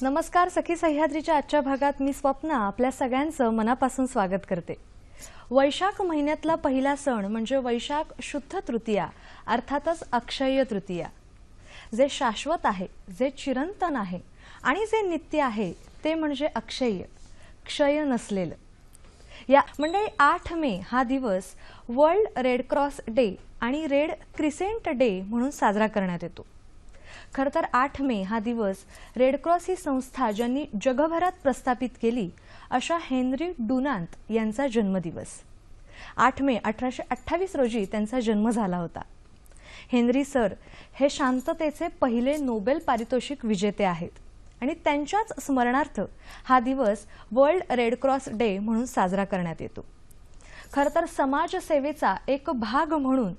नमस्कार सखी सह्याद्रीच्या आजच्या भागात मी स्वप्ना आपल्या सगळ्यांचं मनापासून स्वागत करते। वैशाख महिन्यातला पहिला सण म्हणजे वैशाख शुद्ध तृतीया अर्थातच अक्षय तृतीया। जे शाश्वत आहे, जे चिरंतन आहे आणि जे नित्य आहे ते म्हणजे अक्षय, क्षय नसलेलं। या मंडळी 8 मे हा दिवस वर्ल्ड रेड क्रॉस डे आणि रेड क्रिसेंट डे म्हणून साजरा करण्यात येतो। खरं तर 8 मे हा दिवस रेड क्रॉस ही संस्था ज्यांनी जगभरात प्रस्थापित केली अशा हेनरी डुनांत यांचा जन्मदिवस। 8 मे 1828 रोजी त्यांचा जन्म झाला होता। हेनरी सर हे शांततेचे पहिले नोबेल पारितोषिक विजेते आहेत आणि त्यांच्याच स्मरणार्थ हा दिवस वर्ल्ड रेड क्रॉस डे म्हणून साजरा करण्यात येतो। खरं तर समाजसेवेचा एक भाग म्हणून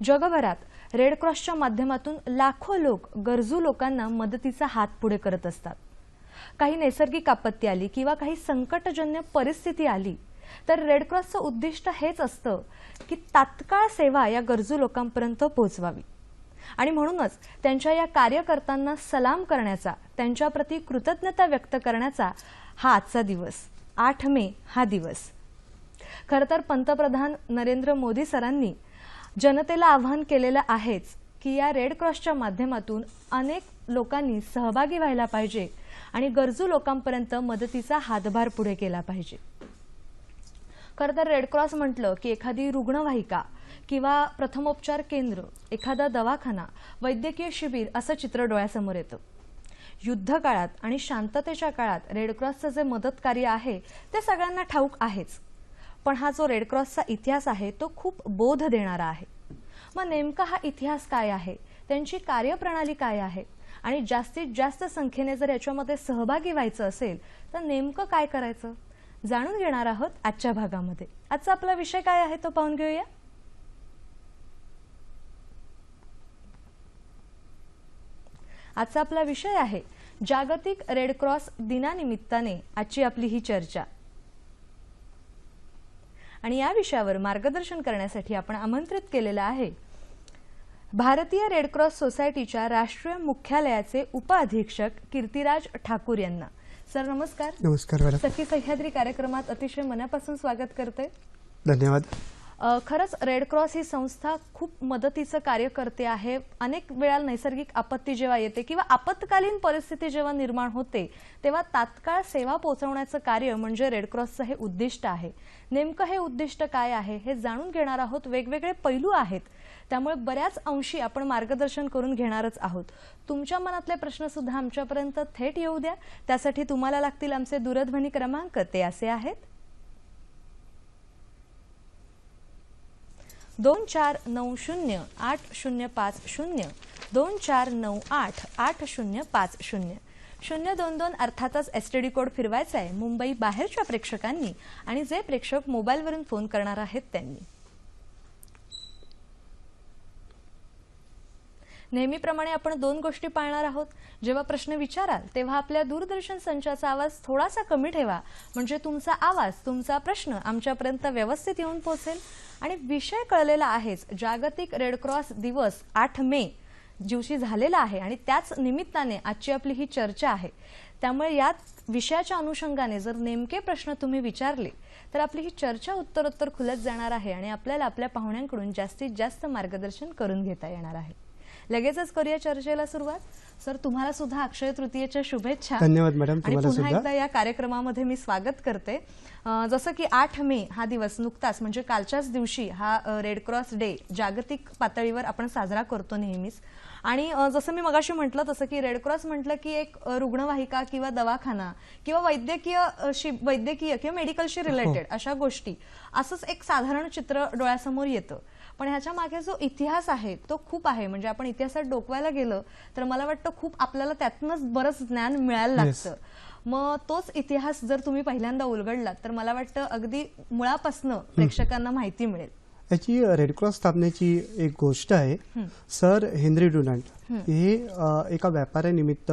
जगभरात रेड क्रॉसच्या माध्यमातून लाखो लोक गरजू लोकांना मदतीचा हात पुढे करत असतात। काही नैसर्गिक आपत्ती आली किंवा काही संकटजन्य परिस्थिती आली तर रेड क्रॉसचं उद्दिष्ट हेच असतं की तात्काळ सेवा या गरजू लोकांपर्यंत पोहोचवावी आणि म्हणूनच त्यांच्या या कार्यकर्त्यांना सलाम करण्याचा, त्यांच्याप्रती कृतज्ञता व्यक्त करण्याचा हा आजचा दिवस 8 मे हा दिवस। खरं तर पंतप्रधान नरेंद्र मोदी सरांनी जनतेला आवाहन केलेलं आहेच की या रेड क्रॉसच्या माध्यमातून अनेक लोकांनी सहभागी व्हायला पाहिजे आणि गरजू लोकांपर्यंत मदतीचा हातभार पुढे केला पाहिजे। खरं तर रेड क्रॉस म्हटलं की एखादी रुग्णवाहिका किंवा प्रथमोपचार केंद्र, एखादा दवाखाना, वैद्यकीय शिबिर असं चित्र डोळ्यासमोर येतं। युद्ध काळात आणि शांततेच्या काळात रेड क्रॉसचं जे मदत कार्य आहे ते सगळ्यांना ठाऊक आहेच, पण हा जो रेड क्रॉसचा इतिहास आहे तो खूप बोध देणारा आहे। मग नेमका हा इतिहास काय आहे, त्यांची कार्यप्रणाली काय आहे आणि जास्तीत जास्त संख्येने जर याच्यामध्ये सहभागी व्हायचं असेल तर नेमकं काय करायचं जाणून घेणार आहोत आजच्या भागामध्ये। आजचा आपला विषय काय आहे तो पाहून घेऊया। आजचा आपला विषय आहे जागतिक रेड क्रॉस दिनानिमित्ताने आजची आपली ही चर्चा। आणि या विषयावर मार्गदर्शन करण्यासाठी आपण आमंत्रित केलेलं आहे भारतीय रेड क्रॉस सोसायटीच्या राष्ट्रीय मुख्यालयाचे उपअधीक्षक कीर्तिराज ठाकूर यांना। सर नमस्कार। नमस्कार मॅडम। सखी सह्याद्री कार्यक्रमात अतिशय मनापासून स्वागत करते। धन्यवाद। खरंच रेड क्रॉस ही संस्था खूप मदतीचं कार्य करते आहे। अनेक वेळा नैसर्गिक आपत्ती जेव्हा येते किंवा आपत्कालीन परिस्थिती जेव्हा निर्माण होते तेव्हा तात्काळ सेवा पोहोचवण्याचं कार्य म्हणजे रेड क्रॉसचं हे उद्दिष्ट आहे। नेमकं हे उद्दिष्ट काय आहे हे जाणून घेणार आहोत। वेगवेगळे पैलू आहेत, त्यामुळे बऱ्याच अंशी आपण मार्गदर्शन करून घेणारच आहोत। तुमच्या मनातले प्रश्न सुद्धा आमच्यापर्यंत थेट येऊ द्या। त्यासाठी तुम्हाला लागतील आमचे दूरध्वनी क्रमांक, ते असे आहेत 24908050, 24988050, 022 अर्थातच एसटीडी कोड फिरवायचा आहे मुंबई बाहेरच्या प्रेक्षकांनी आणि जे प्रेक्षक मोबाईलवरून फोन करणार आहेत त्यांनी। नेहमीप्रमाणे आपण 2 गोष्टी पाळणार आहोत। जेव्हा प्रश्न विचाराल तेव्हा आपल्या दूरदर्शन संचाचा आवाज थोडासा कमी ठेवा, म्हणजे तुमचा आवाज, तुमचा प्रश्न आमच्यापर्यंत व्यवस्थित येऊन पोहोचेल। आणि विषय कळलेला आहेच, जागतिक रेड क्रॉस दिवस 8 मे दिवशी झालेला आहे आणि त्याच निमित्ताने आजची आपली ही चर्चा आहे। त्यामुळे या विषयाच्या अनुषंगाने जर नेमके प्रश्न तुम्ही विचारले तर आपली ही चर्चा उत्तरोत्तर खुलत जाणार आहे आणि आपल्याला आपल्या पाहुण्यांकडून जास्तीत जास्त मार्गदर्शन करून घेता येणार आहे। लगेचच करूया चर्चेला सुरुवात। सर तुम्हाला सुद्धा अक्षय तृतीयेच्या शुभेच्छा। धन्यवाद मॅडम, तुम्हाला पुन्हा सुद्धा एकदा या कार्यक्रमामध्ये मी स्वागत करते। जसं की 8 मे हा दिवस नुकताच म्हणजे कालच्याच दिवशी हा रेड क्रॉस डे जागतिक पातळीवर आपण साजरा करतो नेहमीच। आणि जसं मी मगाशी म्हटलं तसं की रेड क्रॉस म्हटलं की एक रुग्णवाहिका किंवा दवाखाना किंवा वैद्यकीय किंवा मेडिकलशी रिलेटेड अशा गोष्टी असंच एक साधारण चित्र डोळ्यासमोर येतं। पण ह्याच्या मागे जो इतिहास आहे तो खूप आहे। म्हणजे आपण इतिहासात डोकवायला गेलं तर मला वाटतं खूप आपल्याला त्यातनंच बरंच ज्ञान मिळायला लागतं। मग तोच इतिहास जर तुम्ही पहिल्यांदा उलगडलात तर मला वाटतं अगदी मुळापासनं प्रेक्षकांना माहिती मिळेल। याची रेड क्रॉस स्थापनेची एक गोष्ट आहे। सर हेनरी डुनांट हे एका व्यापारानिमित्त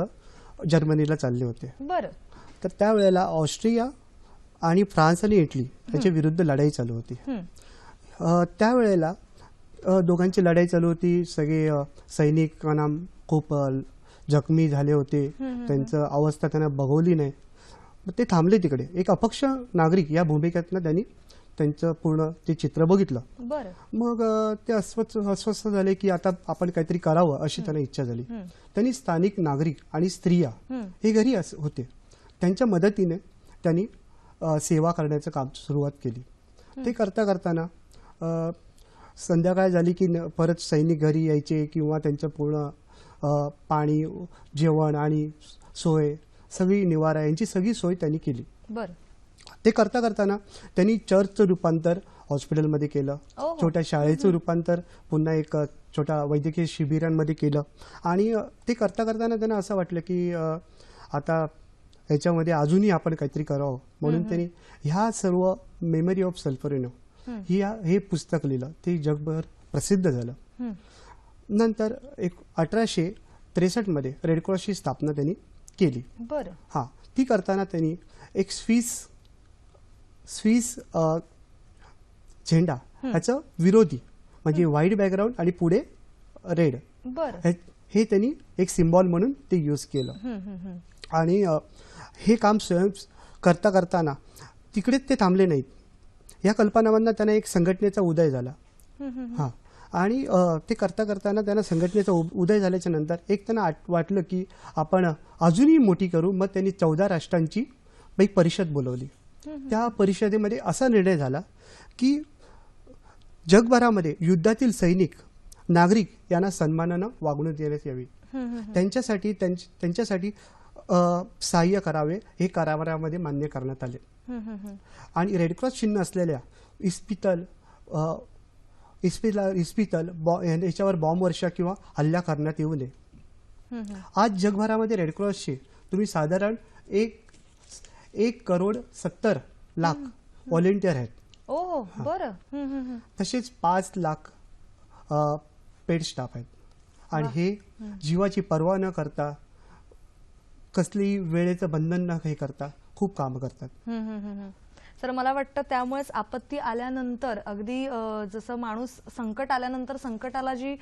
जर्मनीला चालले होते। बरं। तर त्यावेळेला ऑस्ट्रिया आणि फ्रान्स आणि इटली याच्या विरुद्ध लढाई चालू होती। त्यावेळेला दोघांची लढाई चालू होती। सगळे सैनिकांना खूप जखमी झाले होते, त्यांचं अवस्था त्यांना बघवली नाही, मग ते थांबले तिकडे. एक अपक्ष नागरिक या भूमिकेतनं त्यांनी त्यांचं पूर्ण ते चित्र बघितलं. बरं. मग ते अस्वस्थ झाले की आता आपण काहीतरी करावं अशी त्यांना इच्छा झाली. त्यांनी स्थानिक नागरिक आणि स्त्रिया हे घरी होते, त्यांच्या मदतीने त्यांनी सेवा करण्याचं काम सुरुवात केली. ते करता करताना संध्याकाळ झाली की परत सैनिक घरी यायचे किंवा त्यांचं पूर्ण पाणी, जेवण आणि सोय, सगळी निवारा यांची सगळी सोय त्यांनी केली. बरं. ते करता करताना त्यांनी चर्चचं रूपांतर हॉस्पिटलमध्ये केलं, छोट्या शाळेचं रूपांतर पुन्हा एक छोट्या वैद्यकीय शिबिरांमध्ये केलं. आणि ते करता करताना त्यांना असं वाटलं की आता याच्यामध्ये अजूनही आपण काहीतरी करावं, म्हणून त्यांनी ह्या सर्व मेमरी ऑफ सल्फरिनो हे पुस्तक लिहिलं. ते जगभर प्रसिद्ध झालं. नंतर 1863 मध्ये रेड क्रॉसची स्थापना त्यांनी केली. बरं. हा, ती करताना त्यांनी एक स्विस झेंडा ह्याचं विरोधी म्हणजे व्हाईट बॅकग्राऊंड आणि पुढे रेड, बरं, हे त्यांनी एक सिम्बॉल म्हणून ते यूज केलं. आणि हे काम स्वयं करता करताना तिकडेच ते थांबले नाहीत. या कल्पनांना त्यांना एक संघटनेचा उदय झाला. हा, आणि ते करता करताना त्यांना संघटनेचा उदय झाल्याच्या नंतर एक त्यांना वाटलं की आपण अजूनही मोठी करू. मग त्यांनी 14 राष्ट्रांची एक परिषद बोलवली. त्या परिषदेमध्ये असा निर्णय झाला की जगभरामध्ये युद्धातील सैनिक, नागरिक यांना सन्मानानं वागणूक देण्यात यावी, त्यांच्यासाठी सहाय्य करावे, हे करारामध्ये मान्य करण्यात आले. आणि रेडक्रॉस चिन्ह असलेल्या इस्पितल याच्यावर बॉम्ब वर्षा किंवा हल्ला करण्यात येऊ नये. आज जगभरामध्ये रेडक्रॉसचे तुम्ही साधारण 1,70,00,000 व्हॉलेंटियर आहेत. बरं. तसेच 5 लाख पेड स्टाफ आहेत. आणि हे जीवाची पर्वा न करता, कसली वेळेचं बंधन न हे करता खूप काम करतात. सर, मला वाटतं त्यामुळेच आपत्ती आल्यानंतर अगदी जसं माणूस संकट आल्यानंतर संकटाला जी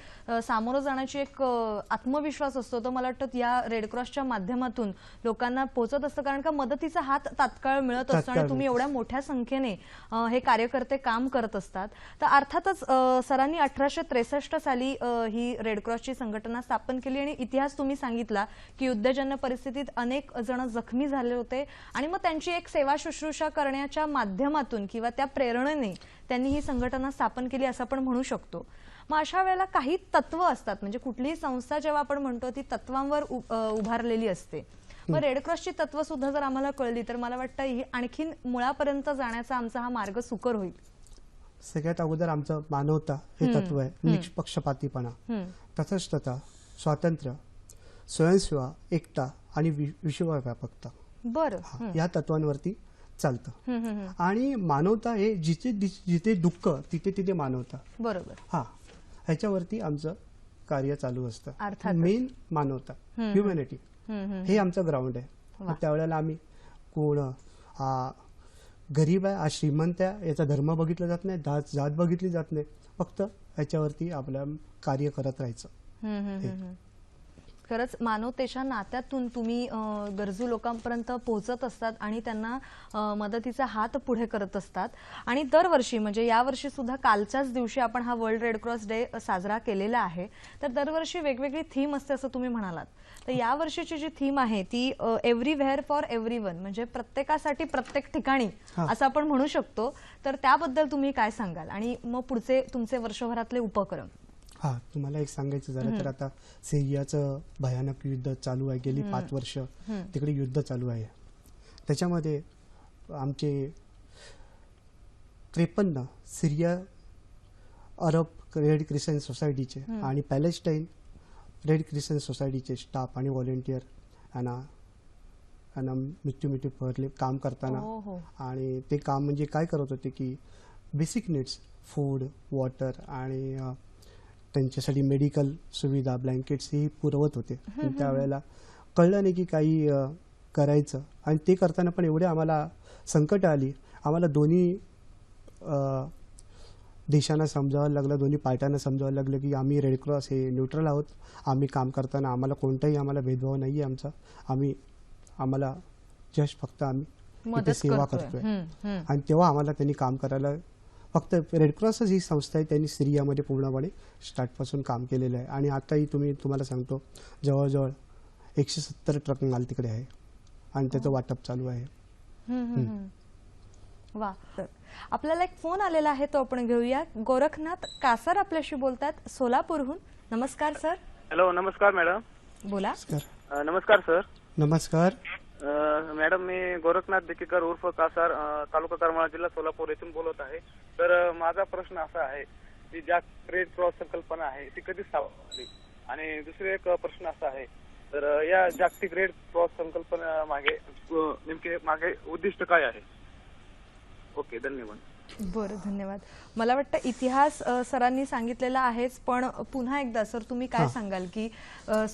सामोरं जाण्याची एक आत्मविश्वास असतो, तो मला वाटतं या रेडक्रॉसच्या माध्यमातून लोकांना पोहोचत असतं. कारण का मदतीचा हात तात्काळ मिळत असतो आणि तुम्ही एवढ्या मोठ्या संख्येने हे कार्यकर्ते काम करत असतात. तर अर्थातच सरांनी 1863 साली ही रेडक्रॉसची संघटना स्थापन केली. आणि इतिहास तुम्ही सांगितला की युद्धजन्य परिस्थितीत अनेक जण जखमी झाले होते आणि मग त्यांची एक सेवा शुश्रूषा करण्याच्या माध्यमातून किंवा त्या प्रेरणेने त्यांनी ही संघटना स्थापन केली असं आपण म्हणू शकतो. मग अशा वेळेला काही तत्व असतात, म्हणजे कुठलीही संस्था जेव्हा आपण म्हणतो ती तत्वांवर उभारलेली असते. मग रेडक्रॉसची तत्व सुद्धा जर आम्हाला कळली तर मला वाटतं ही आणखीन मुळापर्यंत जाण्याचा आमचा हा मार्ग सुकर होईल. सगळ्यात अगोदर आमचं मानवता हे तत्व आहे. निष्पक्षपातीपणा, तटस्थता, स्वातंत्र्य, स्वयंसेवा, एकता आणि विश्वव्यापकता. बरं. या तत्वांवरती चालतं. आणि मानवता हे जिथे दुःख तिथे मानवता. बरोबर. हा, ह्याच्यावरती आमचं कार्य चालू असतं. अर्थात मेन मानवता, ह्युमॅनिटी हे आमचं ग्राउंड आहे. त्यावेळेला आम्ही कोण गरीब आहे, आज श्रीमंत आहे याचा धर्म बघितला जात नाही, जात बघितली जात नाही. फक्त ह्याच्यावरती आपलं कार्य करत राहायचं. खरंच मानवतेच्या नात्यातून तुम्ही गरजू लोकांपर्यंत पोहोचत असतात आणि त्यांना मदतीचा हात पुढे करत असतात. आणि दरवर्षी म्हणजे यावर्षी सुद्धा कालच्याच दिवशी आपण हा वर्ल्ड रेड क्रॉस डे साजरा केलेला आहे. तर दरवर्षी वेगवेगळी थीम असते असं तुम्ही म्हणालात. तर यावर्षीची जी थीम आहे ती एव्हरीव्हेअर फॉर एव्हरीवन, म्हणजे प्रत्येकासाठी प्रत्येक ठिकाणी असं आपण म्हणू शकतो. तर त्याबद्दल तुम्ही काय सांगाल आणि मग पुढचे तुमचे वर्षभरातले उपक्रम? हा, तुम्हाला एक सांगायचं झालं तर आता सिरियाचं भयानक युद्ध चालू आहे. गेली 5 वर्ष तिकडे युद्ध चालू आहे. त्याच्यामध्ये आमचे 53 सिरिया अरब रेड क्रिसेंट सोसायटीचे आणि पॅलेस्टाईन रेड क्रिसेंट सोसायटीचे स्टाफ आणि व्हॉलेंटियर यांना मृत्यू पडले काम करताना. आणि ते काम म्हणजे काय करत होते की बेसिक नीड्स, फूड, वॉटर आणि त्यांच्यासाठी मेडिकल सुविधा, ब्लँकेट्स ही पुरवत होते. त्यावेळेला कळलं नाही की काही करायचं. आणि ते करताना पण एवढे आम्हाला संकट आली. आम्हाला दोन्ही देशांना समजावायला लागलं, दोन्ही पार्ट्यांना समजावायला लागलं की आम्ही रेड क्रॉस हे न्यूट्रल आहोत. आम्ही काम करताना आम्हाला कोणताही भेदभाव नाही आहे आमचा. आम्हाला जस्ट फक्त आम्ही इथे मदत सेवा करतोय. करतोय. आणि तेव्हा आम्हाला त्यांनी काम करायला, फक्त रेड क्रॉसच ही संस्था आहे, त्यांनी सिरियामध्ये पूर्णपणे स्टार्टपासून काम केलेलं आहे. आणि आताही तुम्हाला सांगतो, जवळजवळ 170 ट्रक माल तिकडे आहे आणि त्याचं वाटप चालू आहे. वा. तर आपल्याला एक फोन आलेला आहे, तो आपण घेऊया. गोरखनाथ कासार आपल्याशी बोलतात सोलापूरहून. नमस्कार सर. हॅलो, नमस्कार मॅडम. बोला. नमस्कार सर. नमस्कार. मॅडम, मी गोरखनाथ देकेकर उर्फ कासार, तालुका करमाळा, जिल्हा सोलापूर येथून बोलत आहे. तर माझा प्रश्न असा आहे की ज्या रेड क्रॉस संकल्पना आहे ती कधी स्थापन झाली, आणि दुसरे एक प्रश्न असा आहे, तर या जागतिक रेड क्रॉस संकल्पना मागे नेमके उद्दिष्ट काय आहे? ओके, धन्यवाद. बरं, धन्यवाद. मला वाटतं इतिहास सरांनी सांगितलेला आहेच, पण पुन्हा एकदा सर तुम्ही काय सांगाल की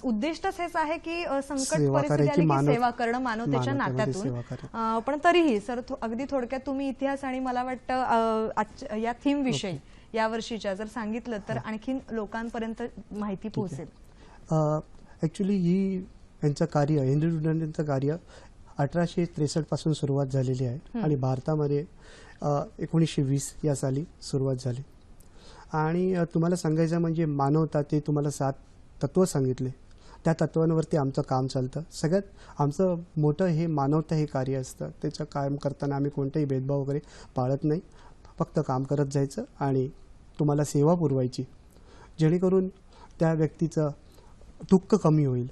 उद्दिष्टच हेच आहे की संकट परिस्थिती आली की सेवा करणं, मानवतेच्या नात्यातून. पण तरीही सर अगदी थोडक्यात तुम्ही इतिहास आणि मला वाटतं या थीम विषयी या वर्षीच्या जर सांगितलं तर आणखीन लोकांपर्यंत माहिती पोहोचेल. ॲक्च्युली यांचं कार्य, हेनरी डुनान्टचं कार्य 1863 पासून सुरुवात झालेली आहे आणि भारतामध्ये 1920 या साली सुरुवात झाली. आणि तुम्हाला सांगायचं म्हणजे मानवता, ते तुम्हाला 7 तत्व सांगितले, त्या तत्वांवरती आमचं काम चालतं. सगळ्यात आमचं मोठं हे मानवता हे कार्य असतं. त्याचं काम करताना आम्ही कोणताही भेदभाव वगैरे पाळत नाही, फक्त काम करत जायचं आणि तुम्हाला सेवा पुरवायची, जेणेकरून त्या व्यक्तीचं दुःख कमी होईल.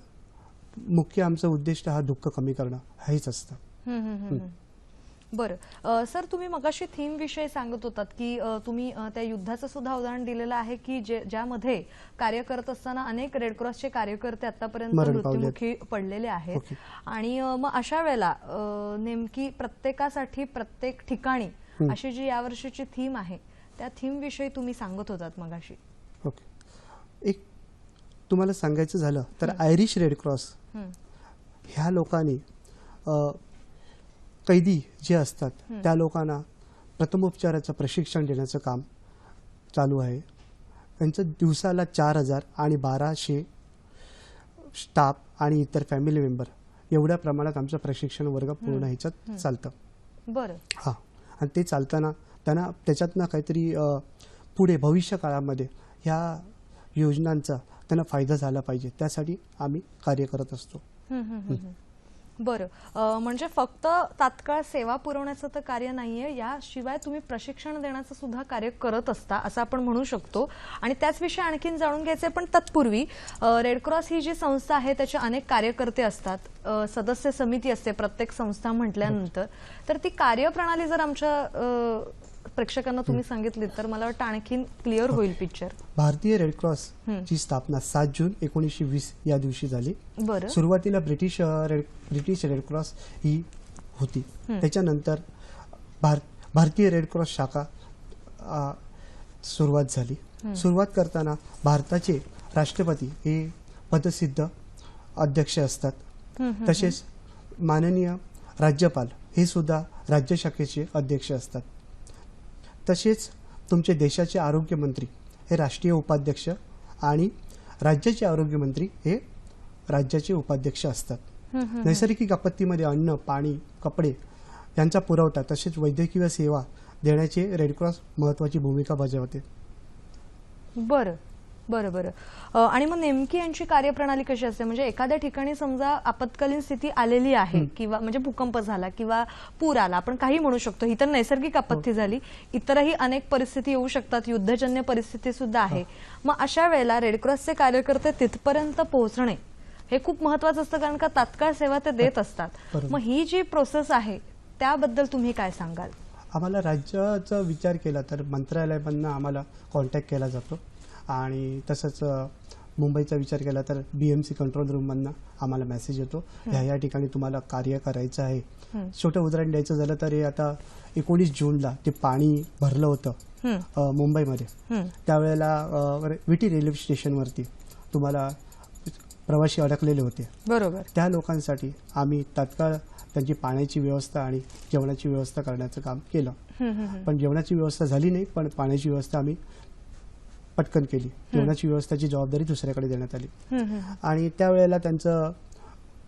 मुख्य आमचं उद्दिष्ट हा दुःख कमी करणं हेच असतं. बरं सर, तुम्ही मगाशी थीम विषयी सांगत होतात की तुम्ही त्या युद्धाचं सुद्धा उदाहरण दिलेलं आहे की ज्यामध्ये कार्य करत असताना अनेक रेडक्रॉसचे कार्यकर्ते आतापर्यंत मृत्युमुखी पडलेले आहेत. आणि मग अशा वेळेला नेमकी प्रत्येकासाठी प्रत्येक ठिकाणी अशी जी यावर्षीची थीम आहे त्या थीम विषयी तुम्ही सांगत होतात मगाशी. ओके, एक तुम्हाला सांगायचं झालं तर आयरिश रेड क्रॉस ह्या लोकांनी कैदी जे असतात त्या लोकांना प्रथमोपचाराचं प्रशिक्षण देण्याचं काम चालू आहे. त्यांचं दिवसाला 4000 आणि 1200 स्टाफ आणि इतर फॅमिली मेंबर एवढ्या प्रमाणात आमचं प्रशिक्षण वर्ग पूर्ण ह्याच्यात चालतं. बरं. हां, आणि ते चालताना त्यांना त्याच्यातनं काहीतरी पुढे भविष्य काळामध्ये ह्या योजनांचा त्यांना फायदा झाला पाहिजे, त्यासाठी आम्ही कार्य करत असतो. बरं, म्हणजे फक्त तात्काळ सेवा पुरवण्याचं तर कार्य नाहीये, याशिवाय तुम्ही प्रशिक्षण देण्याचं सुद्धा कार्य करत असता असं आपण म्हणू शकतो. आणि त्याच विषयी आणखीन जाणून घ्यायचे, पण तत्पूर्वी रेडक्रॉस ही जी संस्था आहे त्याचे अनेक कार्यकर्ते असतात, सदस्य समिती असते प्रत्येक संस्था म्हटल्यानंतर. तर ती कार्यप्रणाली जर आमच्या प्रेक्षकांना तुम्ही सांगितली तर मला वाटतं आणखीन क्लिअर होईल पिक्चर. भारतीय रेडक्रॉस ची स्थापना 7 जून 1920 या दिवशी झाली. बरं. सुरुवातीला ब्रिटिश रेडक्रॉस ही होती. त्याच्यानंतर भारतीय रेडक्रॉस शाखा सुरुवात झाली. सुरुवात करताना भारताचे राष्ट्रपती हे पदसिद्ध अध्यक्ष असतात. तसेच माननीय राज्यपाल हे सुद्धा राज्य शाखेचे अध्यक्ष असतात. तसेच तुमचे देशाचे आरोग्यमंत्री हे राष्ट्रीय उपाध्यक्ष आणि राज्याचे आरोग्यमंत्री हे राज्याचे उपाध्यक्ष असतात. नैसर्गिक आपत्तीमध्ये अन्न, पाणी, कपडे यांचा पुरवठा तसेच वैद्यकीय सेवा देण्याचे रेडक्रॉस महत्त्वाची भूमिका बजावते. बरं बरं बरं. आणि मग नेमकी यांची कार्यप्रणाली कशी असते? म्हणजे एखाद्या ठिकाणी समजा आपत्कालीन स्थिती आलेली आहे किंवा म्हणजे भूकंप झाला किंवा पूर आला, आपण काही म्हणू शकतो, ही तर नैसर्गिक आपत्ती झाली, इतरही अनेक परिस्थिती येऊ शकतात, युद्धजन्य परिस्थिती सुद्धा आहे. मग अशा वेळेला रेडक्रॉसचे कार्यकर्ते तिथपर्यंत पोहोचणे हे खूप महत्वाचं असतं, कारण का तात्काळ सेवा ते देत असतात. मग ही जी प्रोसेस आहे त्याबद्दल तुम्ही काय सांगाल? आम्हाला राज्याचा विचार केला तर मंत्रालयामधनं आम्हाला कॉन्टॅक्ट केला जातो आणि तसंच मुंबईचा विचार केला तर BMC कंट्रोल रूममधनं आम्हाला मेसेज येतो, ह्या ठिकाणी तुम्हाला कार्य करायचं आहे. छोटं उदाहरण द्यायचं झालं तर आता 19 जूनला ते पाणी भरलं होतं मुंबईमध्ये. त्यावेळेला विटी रेल्वे स्टेशनवरती तुम्हाला प्रवासी अडकलेले होते. बरोबर. त्या लोकांसाठी आम्ही तात्काळ त्यांची पाण्याची व्यवस्था आणि जेवणाची व्यवस्था करण्याचं काम केलं. पण जेवणाची व्यवस्था झाली नाही, पण पाण्याची व्यवस्था आम्ही पटकन केली. जेवणाची व्यवस्थेची जबाबदारी दुसऱ्याकडे देण्यात आली. आणि त्यावेळेला त्यांचं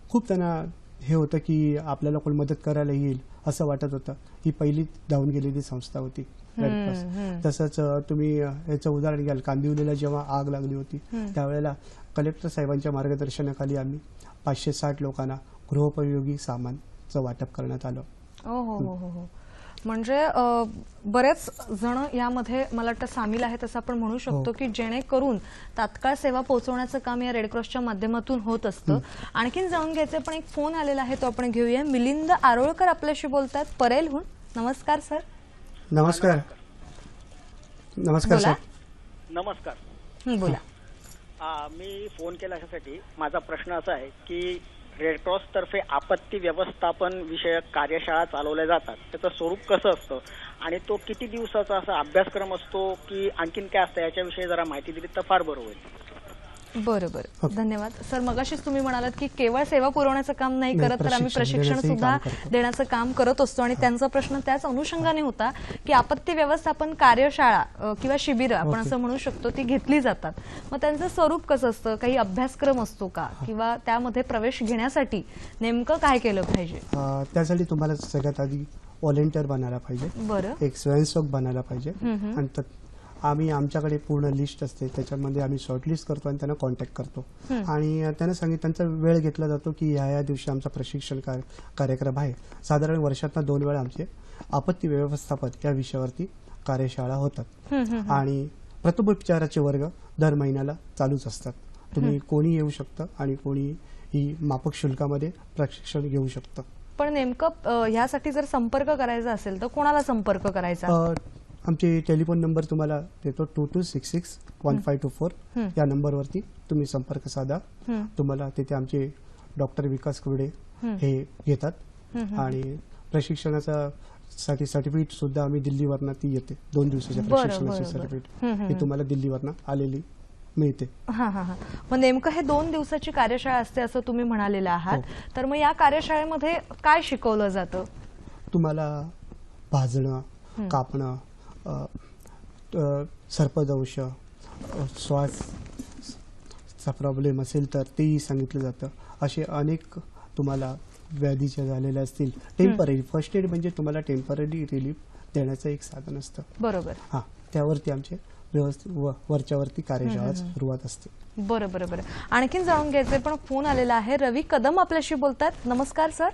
खूप त्यांना हे होतं की आपल्याला कोण मदत करायला येईल असं वाटत होतं. ही पहिली धावून गेलेली संस्था होती रेड क्रॉस. तसंच तुम्ही याचं उदाहरण घ्याल, कांदिवलीला जेव्हा आग लागली होती त्यावेळेला कलेक्टर साहेबांच्या मार्गदर्शनाखाली आम्ही 560 लोकांना गृहोपयोगी सामानचं वाटप करण्यात आलं. हो. म्हणजे बरेच जण यामध्ये मला वाटतं सामील आहेत असं आपण म्हणू शकतो की जेणेकरून तात्काळ सेवा पोहोचवण्याचं काम या रेडक्रॉसच्या माध्यमातून होत असतं. आणखीन जाणून घ्यायचे पण एक फोन आलेला आहे, तो आपण घेऊया. मिलिंद आरोळकर आपल्याशी बोलतात परेलहून. नमस्कार सर. नमस्कार. नमस्कार बोला. सर. नमस्कार. बोला. मी फोन केला यासाठी, माझा प्रश्न असा आहे की रेडक्रॉस तर्फे आपत्ती व्यवस्थापन विषयक कार्यशाळा चालवल्या जातात, त्याचं स्वरूप कसं असतं आणि तो किती दिवसाचा असा अभ्यासक्रम असतो की आणखीन काय असतं, याच्याविषयी जरा माहिती दिली तर फार बरं होईल. बरोबर, धन्यवाद सर. मगाशीच तुम्ही म्हणालात की केवळ सेवा पुरवण्याचं काम नाही करत, तर आम्ही प्रशिक्षण सुद्धा देण्याचं काम करत असतो. आणि त्यांचा प्रश्न त्याच अनुषंगाने होता की आपत्ती व्यवस्थापन कार्यशाळा किंवा शिबिरं आपण असं म्हणू शकतो ती घेतली जातात. मग त्यांचं स्वरूप कसं असतं, काही अभ्यासक्रम असतो का, किंवा त्यामध्ये प्रवेश घेण्यासाठी नेमकं काय केलं पाहिजे? त्यासाठी तुम्हाला सगळ्यात आधी व्हॉलेंटियर बनायला पाहिजे. बरं. एक स्वयंसेवक बनायला पाहिजे. आणि आम्ही आमच्याकडे पूर्ण लिस्ट असते, त्याच्यामध्ये आम्ही शॉर्टलिस्ट करतो आणि त्यांना कॉन्टॅक्ट करतो. आणि त्यांना त्यांचा वेळ घेतला जातो की ह्या दिवशी आमचा प्रशिक्षण कार्यक्रम आहे. साधारण वर्षातनं 2 वेळा आमचे आपत्ती व्यवस्थापन या विषयावरती कार्यशाळा होतात. आणि प्रथमोपचाराचे वर्ग दर महिन्याला चालूच असतात. तुम्ही कोणी येऊ शकतं आणि कोणी ही माफक शुल्कामध्ये प्रशिक्षण घेऊ शकतं. पण नेमकं ह्यासाठी जर संपर्क करायचा असेल तर कोणाला संपर्क करायचा? आमचे टेलिफोन नंबर तुम्हाला देतो, 2266-1524. या नंबरवरती तुम्ही संपर्क साधा. तुम्हाला तिथे आमचे डॉक्टर विकास कुर्डे हे घेतात. आणि प्रशिक्षणाचा सर्टिफिकेट सुद्धा आम्ही दिल्लीवरनं ती येते. 2 दिवसाच्या प्रशिक्षणाची सर्टिफिकेट ही तुम्हाला दिल्लीवरनं आलेली मिळते. मग नेमकं हे 2 दिवसाची कार्यशाळा असते असं तुम्ही म्हणालेलं आहात. तर मग या कार्यशाळेमध्ये काय शिकवलं जातं? तुम्हाला भाजणं, कापणं, सर्पदंश, श्वासचा प्रॉब्लेम असेल तर तेही सांगितलं जातं. असे अनेक तुम्हाला व्याधीच्या झालेल्या असतील, टेम्पररी फर्स्ट एड म्हणजे तुम्हाला टेम्पररी रिलीफ देण्याचं एक साधन असतं. बरोबर. त्यावरती आमचे व्यवस्थित वरच्यावरती कार्यशाळा सुरुवात असते. बरं. आणखीन जाणून घ्यायचे पण फोन आलेला आहे. रवी कदम आपल्याशी बोलतात. नमस्कार सर.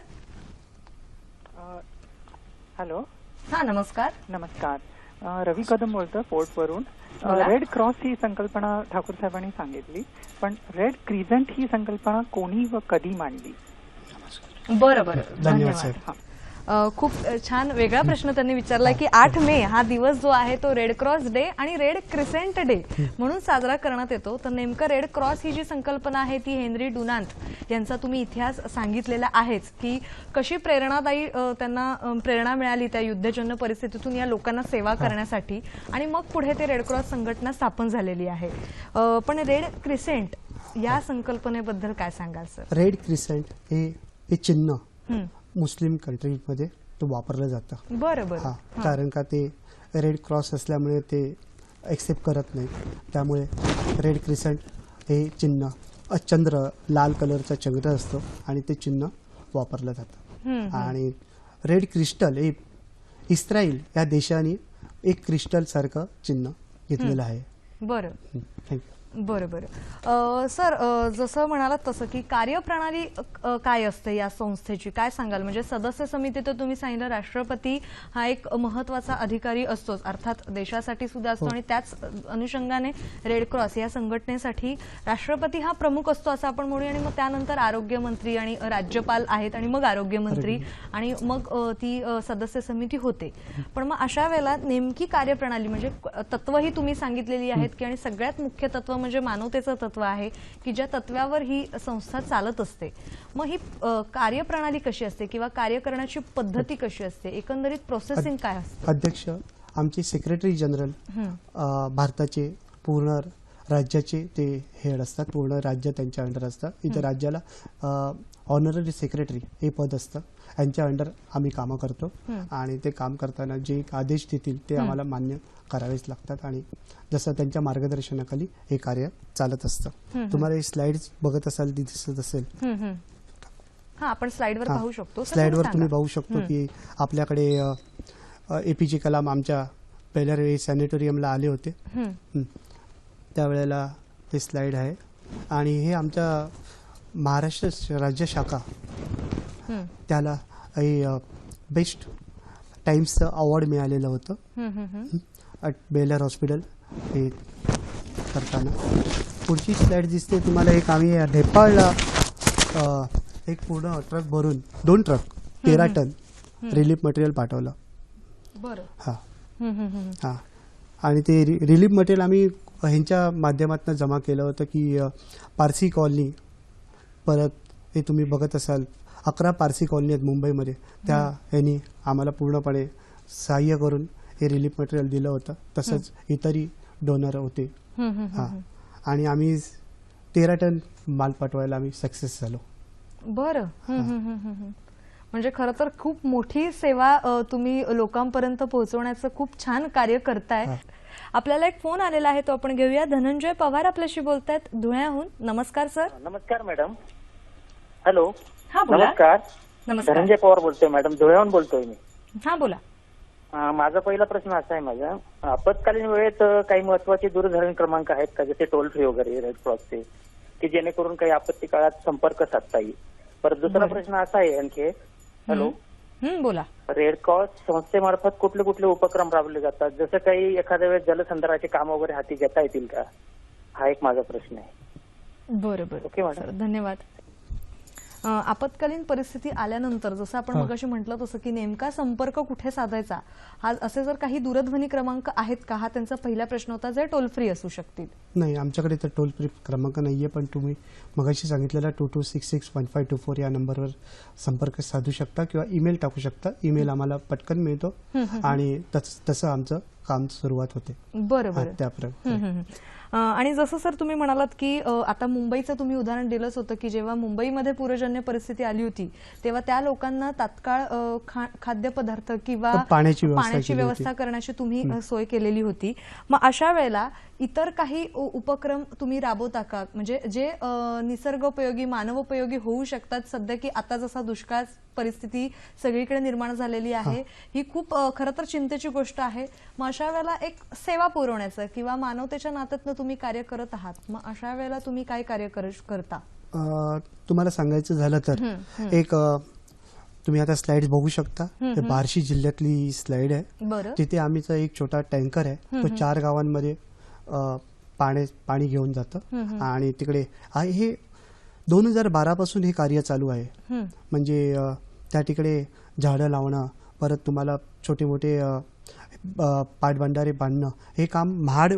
हॅलो. नमस्कार. नमस्कार. रवी कदम बोलतो फोर्टवरून. रेड क्रॉस ही संकल्पना ठाकूर साहेबांनी सांगितली, पण रेड क्रिसेंट ही संकल्पना कोणी व कधी मांडली? बरं. धन्यवाद साहेब. खूप छान वेगळा प्रश्न त्यांनी विचारला की 8 मे हा दिवस जो आहे तो रेड क्रॉस डे आणि रेड क्रिसेंट डे म्हणून साजरा करण्यात येतो. तर नेमकं रेड क्रॉस ही जी संकल्पना आहे ती हेनरी डुनांत यांचा तुम्ही इतिहास सांगितलेला आहेच की कशी प्रेरणादायी त्यांना प्रेरणा मिळाली त्या युद्धजन्य परिस्थितीतून या लोकांना सेवा करण्यासाठी, आणि मग पुढे ते रेड क्रॉस संघटना स्थापन झालेली आहे. पण रेड क्रिसेंट या संकल्पनेबद्दल काय सांगाल सर? रेड क्रिसेंट हे चिन्ह मुस्लिम कंट्रीमध्ये तो वापरलं जातं. बरं. कारण का ते रेड क्रॉस असल्यामुळे ते एक्सेप्ट करत नाही. त्यामुळे रेड क्रिसेंट हे चिन्ह चंद्र, लाल कलरचा चंद्र असतो आणि ते चिन्ह वापरलं जातं. आणि रेड क्रिस्टल हे इस्रायल या देशाने एक क्रिस्टल सारखं चिन्ह घेतलेलं आहे. बरं. थँक्यू. बरं. सर, जसं म्हणालात तसं की कार्यप्रणाली काय असते या संस्थेची, काय सांगाल? म्हणजे सदस्य समिती तर तुम्ही सांगितलं, राष्ट्रपती हा एक महत्वाचा अधिकारी असतोच, अर्थात देशासाठी सुद्धा असतो, आणि त्याच अनुषंगाने रेड क्रॉस या संघटनेसाठी राष्ट्रपती हा प्रमुख असतो असं आपण म्हणूया. आणि मग त्यानंतर आरोग्यमंत्री आणि राज्यपाल आहेत, आणि मग आरोग्यमंत्री, आणि मग ती सदस्य समिती होते. पण मग अशा वेळेला नेमकी कार्यप्रणाली म्हणजे तत्वही तुम्ही सांगितलेली आहेत की, आणि सगळ्यात मुख्य तत्व म्हणजे मानवतेचं तत्व आहे की ज्या तत्वावर ही संस्था चालत असते. मग ही कार्यप्रणाली कशी असते किंवा कार्य करण्याची पद्धती कशी असते, एकंदरीत प्रोसेसिंग काय असते? अध्यक्ष आमचे सेक्रेटरी जनरल भारताचे पूर्ण राज्याचे ते हेड असतात, पूर्ण राज्य त्यांच्या अंडर असतं. इथे राज्याला ऑनररी सेक्रेटरी हे पद असतं, यांच्या अंडर आम्ही कामं करतो आणि ते काम करताना जे आदेश देतील ते आम्हाला मान्य करावेच लागतात आणि जसं त्यांच्या मार्गदर्शनाखाली हे कार्य चालत असतं. तुम्हाला हे स्लाइड्स बघत असाल दिसत असेल, हा आपण स्लाइडवर पाहू शकतो. सर, स्लाइडवर सांगा. तुम्ही पाहू शकतो की आपल्याकडे APJ कलाम आमच्या पहिल्या वेळी सॅनिटोरियमला आले होते. त्यावेळेला हे स्लाइड आहे आणि हे आमच्या महाराष्ट्र राज्य शाखा त्याला बेस्ट टाइम्सचं अवॉर्ड मिळालेलं होतं बेलर हॉस्पिटल हे करताना. पुढची स्लाइड दिसते तुम्हाला, एक आम्ही नेपाळला एक पूर्ण ट्रक भरून 2 ट्रक 13 टन रिलीफ मटेरियल पाठवलं. बरं. हां आणि ते रिलीफ मटेरियल आम्ही ह्यांच्या माध्यमातून जमा केलं होतं की पारसी कॉलनी, परत हे तुम्ही बघत असाल 11 पारसी कॉलनी आहेत मुंबईमध्ये, त्या ह्यांनी आम्हाला पूर्णपणे सहाय्य करून हे रिलीफ मटेरियल दिलं होतं. तसंच इतरही डोनर होते. हां आणि आम्ही 13 टन माल पाठवायला आम्ही सक्सेस झालो. बरं. म्हणजे खरं तर खूप मोठी सेवा तुम्ही लोकांपर्यंत पोहोचवण्याचं खूप छान कार्य करताय. आपल्याला एक फोन आलेला आहे, तो आपण घेऊया. धनंजय पवार आपल्याशी बोलतायत धुळ्याहून. नमस्कार सर. नमस्कार मॅडम. हॅलो. हा बोला. नमस्कार. धनंजय पवार बोलतोय मॅडम, धुळ्याहून बोलतोय मी. हा बोला. माझा पहिला प्रश्न असा आहे माझा, आपत्कालीन वेळेत काही महत्वाचे दूरध्वनी क्रमांक आहेत का, जसे टोल फ्री वगैरे रेड क्रॉसचे, की जेणेकरून काही आपत्ती काळात संपर्क साधता येईल. परत दुसरा प्रश्न असा आहे आणखी, हॅलो बोला. रेड क्रॉस संस्थेमार्फत कुठले कुठले उपक्रम राबवले जातात, जसं काही एखाद्या वेळेस जलसंधारणाचे काम वगैरे हाती घेता येतील का, हा एक माझा प्रश्न आहे. बरोबर. ओके मॅडम, धन्यवाद. आपत्कालीन परिस्थिती आल्यानंतर जसं आपण मगाशी म्हटलं तसं की नेमका संपर्क कुठे साधायचा, हा असे जर काही दूरध्वनी क्रमांक आहेत का, हा त्यांचा पहिला प्रश्न होता, जे टोल फ्री असू शकतील. नाही, आमच्याकडे तर टोल फ्री क्रमांक नाहीये, पण तुम्ही मगाशी सांगितलेला 22661524 या नंबरवर संपर्क साधू शकता किंवा ईमेल टाकू शकता. ईमेल आम्हाला पटकन मिळतो आणि तसं आमचं काम सुरुवात होते. बरोबर. त्याप्रमाणे. आणि जसं सर तुम्ही म्हणालात की आता मुंबईचं तुम्ही उदाहरण दिलंच होतं की जेव्हा मुंबईमध्ये पूरजन्य परिस्थिती आली होती तेव्हा त्या लोकांना तात्काळ खाद्यपदार्थ किंवा पाण्याची व्यवस्था करण्याची तुम्ही सोय केलेली होती. मग अशा वेळेला इतर काही उपक्रम तुम्ही राबवता का, म्हणजे जे निसर्गोपयोगी मानवोपयोगी होऊ शकतात सध्या, की आता जसा दुष्काळ परिस्थिती सगळीकडे निर्माण झालेली आहे, ही खूप खरं तर चिंतेची गोष्ट आहे. मग अशा वेळेला एक सेवा पुरवण्याचं किंवा मानवतेच्या नात्यातनं तुम्ही कार्य करत आहात, मग अशा वेळेला तुम्ही काय कार्य करता? तुम्हाला सांगायचं झालं तर एक तुम्ही आता स्लाइड बघू शकता, बार्शी जिल्ह्यातली स्लाइड आहे. तिथे आम्हीचा एक छोटा टँकर आहे, तो 4 गावांमध्ये पाणी घेऊन जातं आणि तिकडे हे 2012 पासून हे कार्य चालू आहे. म्हणजे त्या तिकडे झाडं लावणं, परत तुम्हाला छोटे मोठे पाटबंधारे बांधणं, हे काम महाड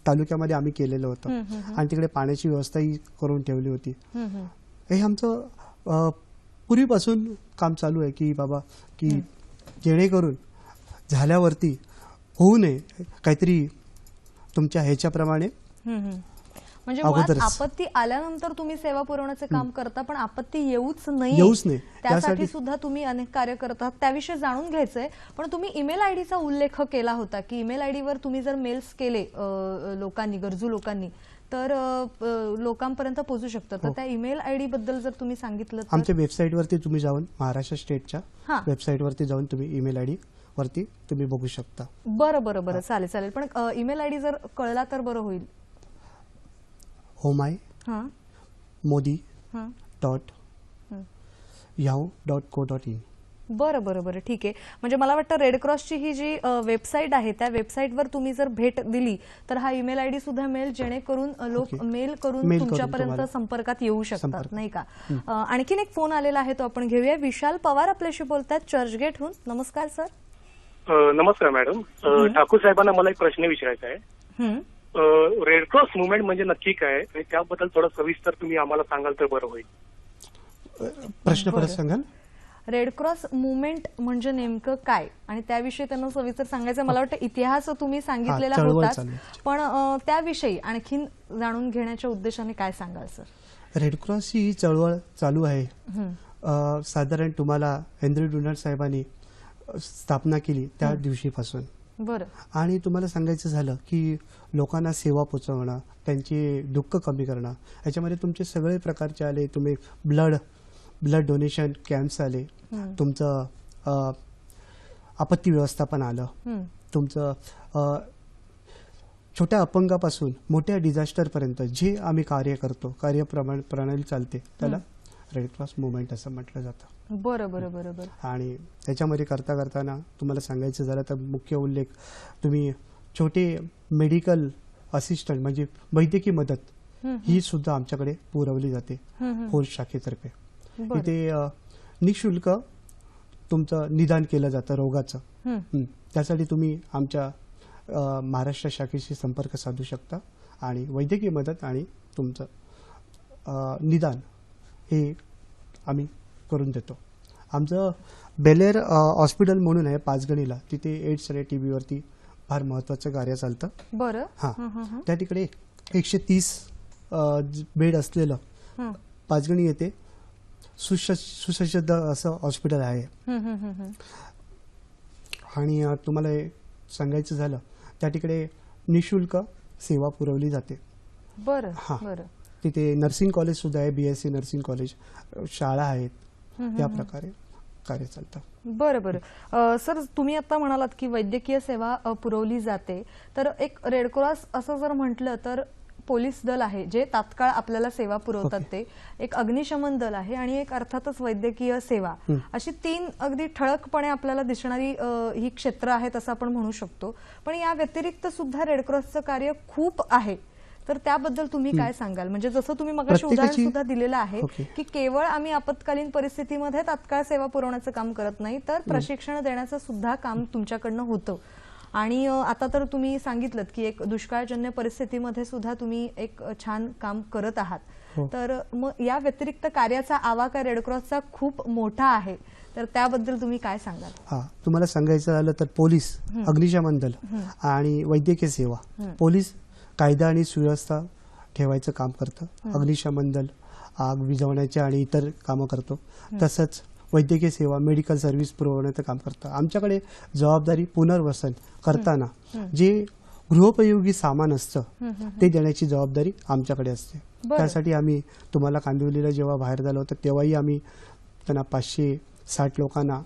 तालुक्यामध्ये आम्ही केलेलं होतं आणि तिकडे पाण्याची व्यवस्थाही करून ठेवली होती. हे आमचं पूर्वीपासून काम चालू आहे की बाबा की जेणेकरून झाल्यावरती होऊ नये काहीतरी तुमच्या ह्याच्याप्रमाणे. म्हणजे मुळात आपत्ती आल्यानंतर तुम्ही सेवा पुरवण्याचे काम करता, पण आपत्ती येऊच नाही त्यासाठी सुद्धा तुम्ही अनेक कार्य करतात. त्याविषयी जाणून घ्यायचंय, पण तुम्ही ईमेल आयडीचा उल्लेख केला होता की ईमेल आयडीवर तुम्ही जर मेल्स केले लोकांनी, गरजू लोकांनी, तर लोकांपर्यंत पोहोचू शकतात. तर त्या ईमेल आयडी बद्दल जर तुम्ही सांगितलं तर. आमच्या वेबसाईटवरती तुम्ही जाऊन, महाराष्ट्र स्टेटच्या वेबसाईटवरती जाऊन तुम्ही ईमेल आयडी वरती तुम्ही बघू शकता. बरं चालेल. पण ईमेल आयडी जर कळला तर बरं होईल. homai.modi.yahoo.co.in. बरं ठीक आहे. म्हणजे मला वाटतं रेड क्रॉसची ही जी वेबसाईट आहे त्या वेबसाईटवर तुम्ही जर भेट दिली तर हा ईमेल आयडी सुद्धा मिळेल, जेणेकरून लोक मेल करून तुमच्यापर्यंत संपर्कात येऊ शकतात, नाही का. आणखीन एक फोन आलेला आहे, तो आपण घेऊया. विशाल पवार आपल्याशी बोलतात चर्चगेटहून. नमस्कार सर. नमस्कार मॅडम. ठाकूर साहेबांना मला एक प्रश्न विचारायचा आहे. रेड क्रॉस मुवमेंट म्हणजे नक्की काय आणि त्याबद्दल थोडं सविस्तर तुम्ही आम्हाला सांगाल तर बरं होईल. प्रश्न परत सांगाल. रेड क्रॉस मुवमेंट म्हणजे नेमकं काय आणि त्याविषयी त्यांना सविस्तर सांगायचं. मला वाटतं इतिहास तुम्ही सांगितलेला चळवळ होताच, चालू आहे. पण त्याविषयी आणखीन जाणून घेण्याच्या उद्देशाने काय सांगाल सर? रेड क्रॉसची ही चळवळ चालू आहे. साधारण तुम्हाला हेनरी डुनाल्ड साहेबांनी स्थापना केली त्या दिवशीपासून. बरं. आणि तुम्हाला सांगायचं झालं की लोकांना सेवा पोचवणं, त्यांचे दुःख कमी करणं, याच्यामध्ये तुमचे सगळे प्रकारचे आले. तुम्ही ब्लड डोनेशन कॅम्प्स आले, तुमचं आपत्ती व्यवस्थापन आलं, तुमचं छोट्या अपंगापासून मोठ्या डिझास्टरपर्यंत जे आम्ही कार्य करतो, प्रणाली चालते, त्याला रेड क्रॉस मुवमेंट असं म्हटलं जातं. बरं बरं बरं बरं. आणि त्याच्यामध्ये करताना तुम्हाला सांगायचं झालं तर मुख्य उल्लेख तुम्ही छोटे मेडिकल असिस्टंट म्हणजे वैद्यकीय मदत ही सुद्धा आमच्याकडे पुरवली जाते फोर्स शाखेतर्फे. इथे निःशुल्क तुमचं निदान केलं जातं रोगाचं. त्यासाठी तुम्ही आमच्या महाराष्ट्र शाखेशी संपर्क साधू शकता आणि वैद्यकीय मदत आणि तुमचं निदान हे आम्ही करून देतो. आमचं बेलेर हॉस्पिटल म्हणून आहे पाचगणीला, तिथे एड्स आणि TB वरती फार महत्वाचं कार्य चालतं. बरं. हां, त्या तिकडे 130 बेड असलेलं पाचगणी येथे सुसज्ज असं हॉस्पिटल आहे. आणि तुम्हाला सांगायचं झालं त्या तिकडे निःशुल्क सेवा पुरवली जाते. बरं. हां, बरं. तिथे नर्सिंग कॉलेज सुद्धा आहे, BSc नर्सिंग कॉलेज, शाळा आहेत, या प्रकारे कार्य चालतं. बरं बरं. सर, तुम्ही आता म्हणालात की वैद्यकीय सेवा पुरवली जाते, तर एक रेड क्रॉस असं जर म्हटलं तर पोलीस दल आहे जे तात्काळ आपल्याला सेवा पुरवतात, ते एक अग्निशमन दल आहे आणि एक अर्थातच वैद्यकीय सेवा, अशी 3 अगदी ठळकपणे आपल्याला दिसणारी ही क्षेत्र आहेत असं आपण म्हणू शकतो. पण या व्यतिरिक्त सुद्धा रेड क्रॉसचं कार्य खूप आहे, तर त्याबद्दल तुम्ही काय सांगाल? म्हणजे जसं तुम्ही मगाशी उदाहरण सुद्धा दिलेलं आहे की केवळ आम्ही आपत्कालीन परिस्थितीमध्ये तात्काळ सेवा पुरवण्याचं काम करत नाही, तर प्रशिक्षण देण्याचं सुद्धा काम तुमच्याकडनं होतं. आणि आता तर तुम्ही सांगितलं की एक दुष्काळजन्य परिस्थितीमध्ये सुद्धा तुम्ही एक छान काम करत आहात. तर मग या व्यतिरिक्त कार्याचा आवाका रेड क्रॉसचा खूप मोठा आहे, तर त्याबद्दल तुम्ही काय सांगाल? हा, तुम्हाला सांगायचं झालं तर पोलीस, अग्निशमन दल आणि वैद्यकीय सेवा. पोलीस कायदा आणि सुव्यवस्था ठेवायचं काम करतं, अग्निशमन दल आग विझवण्याचे आणि इतर कामं करतो, तसंच वैद्यकीय सेवा मेडिकल सर्व्हिस पुरवण्याचं काम करतं. आमच्याकडे जबाबदारी पुनर्वसन करताना जे गृहोपयोगी सामान असतं ते देण्याची जबाबदारी आमच्याकडे असते. त्यासाठी आम्ही तुम्हाला कांदिवलीला जेव्हा बाहेर झालो होतं तेव्हाही आम्ही त्यांना 560 लोकांना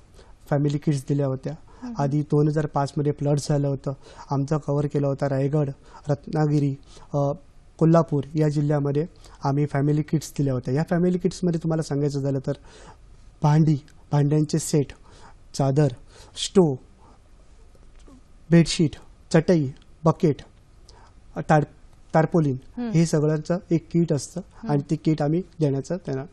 फॅमिली किट्स दिल्या होत्या. आधी 2005 मध्ये फ्लड झालं होतं, आमचा कव्हर केला होता रायगड, रत्नागिरी, कोल्हापूर या जिल्ह्यामध्ये आम्ही फॅमिली किट्स दिल्या होत्या. या फॅमिली किट्समध्ये तुम्हाला सांगायचं झालं तर भांड्यांचे सेट, चादर, स्टोव, बेडशीट, चटई, बकेट, टार्पोलिन हे सगळ्यांचं एक किट असतं आणि ते किट आम्ही देण्याचं त्यांना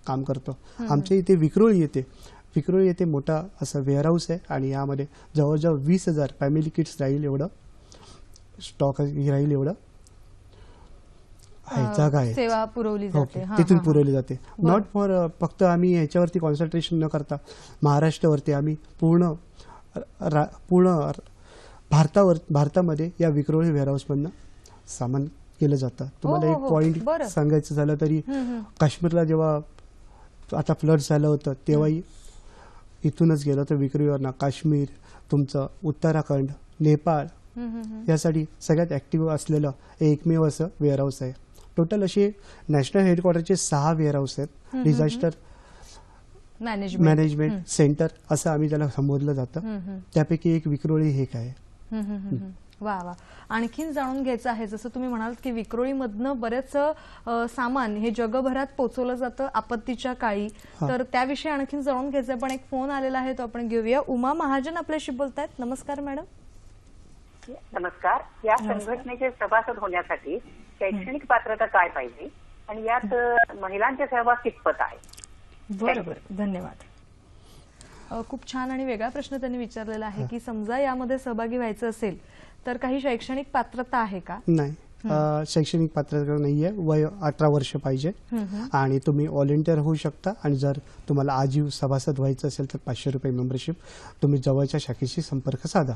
काम करतो. आमच्या इथे विक्रोळी येथे मोठा असं वेअरहाऊस आहे आणि यामध्ये जवळजवळ 20,000 फॅमिली किट्स राहील एवढं स्टॉक राहील एवढं जागा आहे, सेवा पुरवली जाते. तिथून पुरवली जाते. नॉट फॉर फक्त आम्ही ह्याच्यावरती कॉन्सन्ट्रेशन न करता महाराष्ट्रावरती आम्ही पूर्ण भारतामध्ये या विक्रोळी वेअरहाऊसमधनं सामान केलं जातं. तुम्हाला एक पॉइंट सांगायचं झालं तरी काश्मीरला जेव्हा आता फ्लड झालं होतं तेव्हाही इथूनच गेलो तर विक्रोळीवरनं काश्मीर, तुमचं उत्तराखंड, नेपाळ यासाठी सगळ्यात ऍक्टिव्ह असलेलं एकमेव असं वेअरहाऊस आहे. टोटल असे नॅशनल हेडक्वार्टरचे 6 वेअरहाऊस आहेत. डिझास्टर मॅनेजमेंट सेंटर असं आम्ही त्याला संबोधलं जातं, त्यापैकी एक विक्रोळी हे काय. वा वा. आणखीन जाणून घ्यायचं आहे, जसं तुम्ही म्हणाल की विक्रोळीमधनं बरेच सामान हे जगभरात पोहोचवलं जातं आपत्तीच्या काळी, तर त्याविषयी आणखीन जाणून घ्यायचं. पण एक फोन आलेला आहे तो आपण घेऊया. उमा महाजन आपल्याशी बोलतायत. नमस्कार मॅडम. नमस्कार. या संघटनेचे सभासद होण्यासाठी शैक्षणिक पात्रता काय पाहिजे आणि यात महिलांचे सहभाग कितपत आहे? बरोबर, धन्यवाद. खूप छान आणि वेगळा प्रश्न त्यांनी विचारलेला आहे की समजा यामध्ये सहभागी व्हायचं असेल तर काही शैक्षणिक पात्रता आहे का? नाही, शैक्षणिक पात्रता नाहीये, वय 18 वर्ष पाहिजे आणि तुम्ही व्हॉलेंटियर होऊ शकता. आणि जर तुम्हाला आजीव सभासद व्हायचं असेल तर 500 रुपये मेंबरशिप. तुम्ही जवळच्या शाखेशी संपर्क साधा.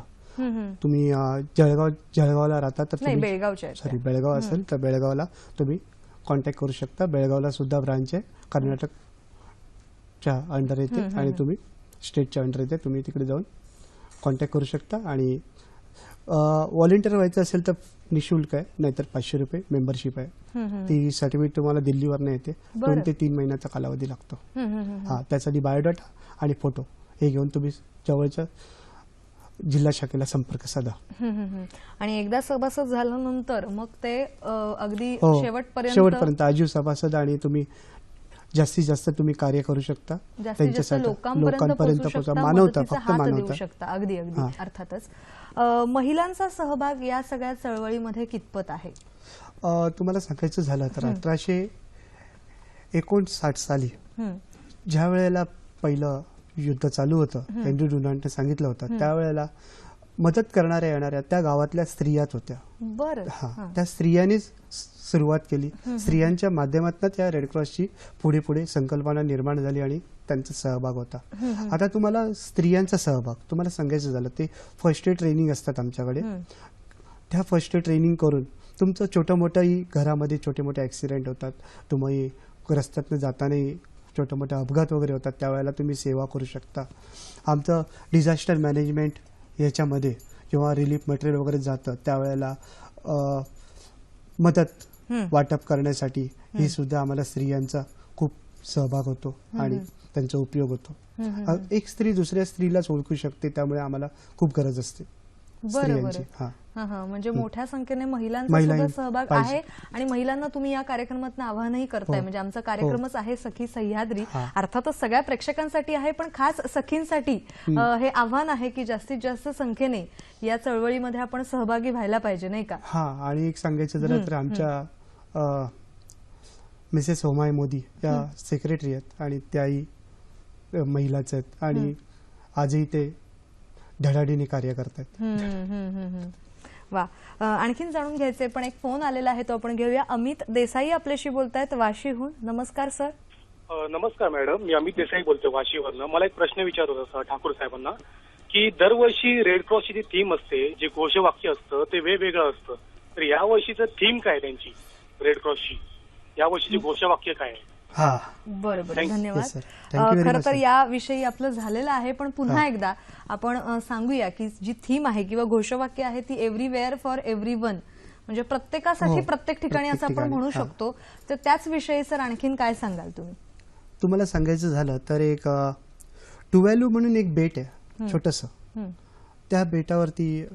तुम्ही जळगावला राहता तर नाही, तुम्ही बेळगावच्या बेळगाव असेल तर बेळगावला तुम्ही कॉन्टॅक्ट करू शकता. बेळगावला सुद्धा ब्रांच आहे, कर्नाटकच्या अंडर येते आणि तुम्ही स्टेटच्या अंडर येते. तुम्ही तिकडे जाऊन कॉन्टॅक्ट करू शकता. आणि व्हॉलेंटियर व्हायचं असेल तर निशुल्क आहे, नाहीतर 500 रुपये मेंबरशिप आहे. ती सर्टिफिकेट तुम्हाला दिल्लीवरनं येते. 2 ते 3 महिन्याचा कालावधी लागतो. त्यासाठी बायोडाटा आणि फोटो हे घेऊन तुम्ही जवळच्या जिल्हा शाखेला संपर्क साधा. आणि एकदा सभासद झाल्यानंतर मग ते अगदी शेवटपर्यंत आजीव सभासद आणि तुम्ही जास्तीत जास्त तुम्ही कार्य करू शकता. त्यांच्यासाठी लोकांपर्यंत मानवता, फक्त देऊ शकता. अगदी अगदी अर्थातच. महिलांचा सहभाग या सगळ्या चळवळीमध्ये कितपत आहे? तुम्हाला सांगायचं झालं तर 1859 साली ज्या वेळेला पहिलं युद्ध चालू होतं, हेनरी डुनांटने सांगितलं होतं, त्यावेळेला मदत करणाऱ्या येणाऱ्या त्या गावातल्या स्त्रियाच होत्या. त्या स्त्रियांनीच सुरुवात केली. स्त्रियांच्या माध्यमातून त्या रेडक्रॉसची पुढे पुढे संकल्पना निर्माण झाली आणि त्यांचा सहभाग होता. आता तुम्हाला स्त्रियांचा सहभाग तुम्हाला सांगायचं झालं ते फर्स्ट एड ट्रेनिंग असतात आमच्याकडे. त्या फर्स्ट एड ट्रेनिंग करून तुमचं छोटं मोठंही घरामध्ये छोटे मोठे ऍक्सिडेंट होतात, तुम्ही रस्त्यातनं जातानाही छोटे मोठे अपघात वगैरे होतात, त्यावेळेला तुम्ही सेवा करू शकता. आमचं डिझास्टर मॅनेजमेंट याच्यामध्ये जेव्हा रिलीफ मटेरियल वगैरे जातं त्यावेळेला मदत वाटप करण्यासाठी ही सुद्धा आम्हाला स्त्रियांचा खूप सहभाग होतो आणि त्यांचा उपयोग होतो. एक स्त्री दुसऱ्या स्त्रीलाच ओळखू शकते, त्यामुळे आम्हाला खूप गरज असते स्त्रियांची. म्हणजे मोठ्या संख्येने महिलांचा सुद्धा सहभाग आहे आणि महिलांना तुम्ही या कार्यक्रमातून आवाहनही करताय. म्हणजे आमचा कार्यक्रमच आहे सखी सह्याद्री. अर्थातच सगळ्या प्रेक्षकांसाठी आहे, पण खास सखींसाठी हे आव्हान आहे की जास्तीत जास्त संख्येने या चळवळीमध्ये आपण सहभागी व्हायला पाहिजे, नाही का? आणि एक सांगायचं झालं तर आमच्या मिसेस होमाय मोदी या सेक्रेटरी आहेत आणि त्याही महिलाच आहेत आणि आजही ते धडाडीने कार्य करतात. वा, आणखीन जाणून घ्यायचे पण एक फोन आलेला आहे तो आपण घेऊया. अमित देसाई आपल्याशी बोलतायत वाशीहून. नमस्कार सर. नमस्कार मॅडम, मी अमित देसाई बोलतोय वाशीवरनं. मला एक प्रश्न विचारायचा ठाकूर साहेबांना की दरवर्षी रेड क्रॉसची जी थीम असते, जे घोषवाक्य असतं ते वेगवेगळं असतं, तर या वर्षीचं थीम काय त्यांची रेड क्रॉसची, या वर्षीची घोषवाक्य काय आहे? बरोबर, धन्यवाद. खरं तर याविषयी आपलं झालेलं आहे, पण पुन्हा एकदा आपण सांगूया की जी थीम आहे किंवा घोषवाक्य आहे ती एव्हरीवेअर फॉर एव्हरीवन, म्हणजे प्रत्येकासाठी प्रत्येक ठिकाणी असं आपण म्हणू शकतो. तर त्याच विषयी सर आणखीन काय सांगाल तुम्ही? तुम्हाला सांगायचं झालं तर एक टुवॅलू म्हणून एक बेट आहे छोटस. त्या बेटावरती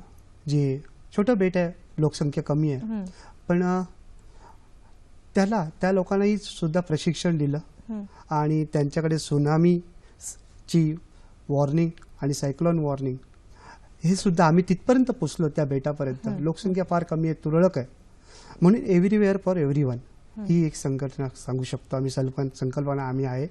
जे छोटं बेट आहे, लोकसंख्या कमी आहे, पण त्या लोकांनाही सुद्धा प्रशिक्षण दिलं आणि त्यांच्याकडे सुनामीची वॉर्निंग आणि सायक्लोन वॉर्निंग हे सुद्धा आम्ही तिथपर्यंत पोचलो. त्या बेटापर्यंत लोकसंख्या फार कमी आहे, तुरळक आहे, म्हणून एव्हरीवेअर फॉर एव्हरीवन ही एक संघटना सांगू शकतो आम्ही. संकल्पना आम्ही आहे.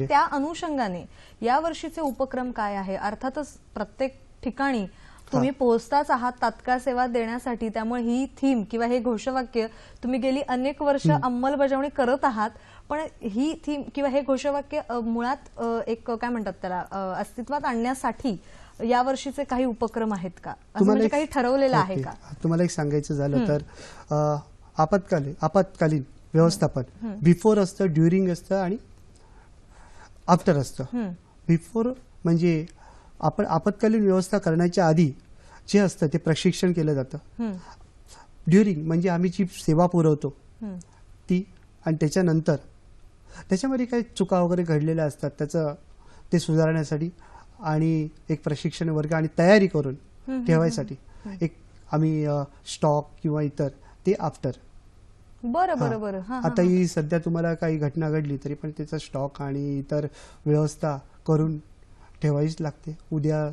त्या अनुषंगाने या वर्षीचे उपक्रम काय आहे? अर्थातच प्रत्येक ठिकाणी तुम्ही पोहोचताच आहात तात्काळ सेवा देण्यासाठी, त्यामुळे ही थीम किंवा हे घोषवाक्य तुम्ही गेली अनेक वर्ष अंमलबजावणी करत आहात, पण ही थीम किंवा हे घोषवाक्य मुळात एक काय म्हणतात त्याला अस्तित्वात आणण्यासाठी या वर्षीचे काही उपक्रम आहेत का? म्हणजे काही ठरवलेलं आहे का? तुम्हाला एक सांगायचं झालं तर आपत्कालीन व्यवस्थापन बिफोर असतं, ड्युरिंग असतं आणि आफ्टर असतं. बिफोर म्हणजे आपण आपत्कालीन व्यवस्था करण्याच्या आधी जे असतं ते प्रशिक्षण केलं जातं. ड्युरिंग म्हणजे आम्ही जी सेवा पुरवतो ती, आणि त्याच्यानंतर त्याच्यामध्ये काही चुका वगैरे घडलेल्या असतात त्याचं ते सुधारण्यासाठी आणि एक प्रशिक्षण वर्ग आणि तयारी करून ठेवायसाठी एक आम्ही स्टॉक किंवा इतर ते आफ्टर. बरं. आता ही सध्या तुम्हाला काही घटना घडली तरी पण त्याचा स्टॉक आणि इतर व्यवस्था करून ठेवावीच लागते. उद्या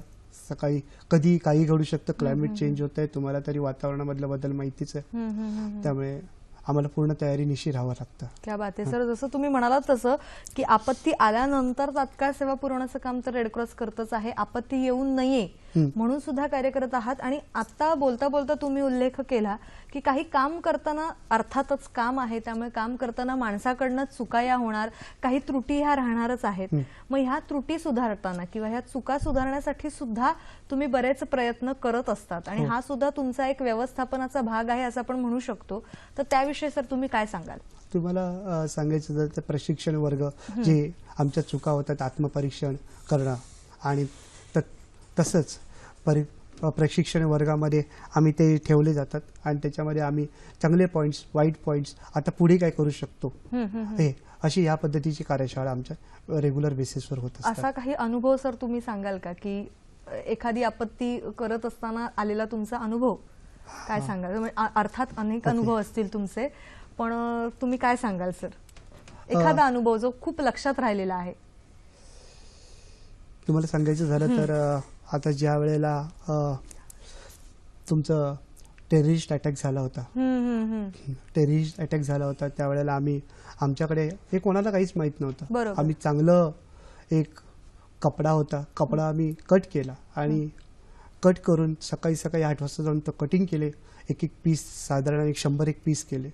सकाळी कधी काही घडू शकतं, क्लायमेट चेंज होत आहे, तुम्हाला तरी वातावरणामधला बदल माहितीच आहे, त्यामुळे आम्हाला पूर्ण तयारीनिशी राहावं लागतं. क्या बात आहे सर. जसं तुम्ही म्हणालात तसं की आपत्ती आल्यानंतर तात्काळ सेवा पुरवण्याचं काम तर रेडक्रॉस करतच आहे. आपत्ती येऊ नये म्हणून सुद्धा कार्य करत आहात. आणि आता बोलता बोलता तुम्ही उल्लेख केला की काही काम करताना, अर्थातच काम आहे त्यामुळे काम करताना माणसाकडनं चुका या होणार, काही त्रुटी ह्या राहणारच आहेत. मग ह्या त्रुटी सुधारताना किंवा ह्या चुका सुधारण्यासाठी सुद्धा तुम्ही बरेच प्रयत्न करत असतात आणि हा सुद्धा तुमचा एक व्यवस्थापनाचा भाग आहे असं आपण म्हणू शकतो. तर त्याविषयी सर तुम्ही काय सांगाल? तुम्हाला सांगायचं जर तर प्रशिक्षण वर्ग जे आमच्या चुका होतात आत्मपरीक्षण करणं आणि तसंच प्रशिक्षण वर्गामध्ये आम्ही ते ठेवले जातात आणि त्याच्यामध्ये आम्ही चांगले पॉइंट्स, वाईट पॉइंट्स, आता पुढे काय करू शकतो हे अशी या पद्धतीची कार्यशाळा आमच्या रेग्युलर बेसिसवर होत असतात. असा काही अनुभव सर तुम्ही सांगाल का की एखादी आपत्ती करत असताना आलेला तुमचा अनुभव काय सांगाल? अर्थात अनेक अनुभव असतील तुमचे, पण तुम्ही काय सांगाल सर? एखादा अनुभव जो खूप लक्षात राहिलेला आहे. तुम्हाला सांगायचं झालं तर आता ज्या वेळेला तुमचं टेररिस्ट अटॅक झाला होता, त्यावेळेला आमच्याकडे हे कोणाला काहीच माहित नव्हतं. आम्ही चांगलं एक कपडा आम्ही कट केला आणि कट करून सकाळी 8 वाजता जाऊन तो कटिंग केले. एक पीस साधारण 100 पीस केले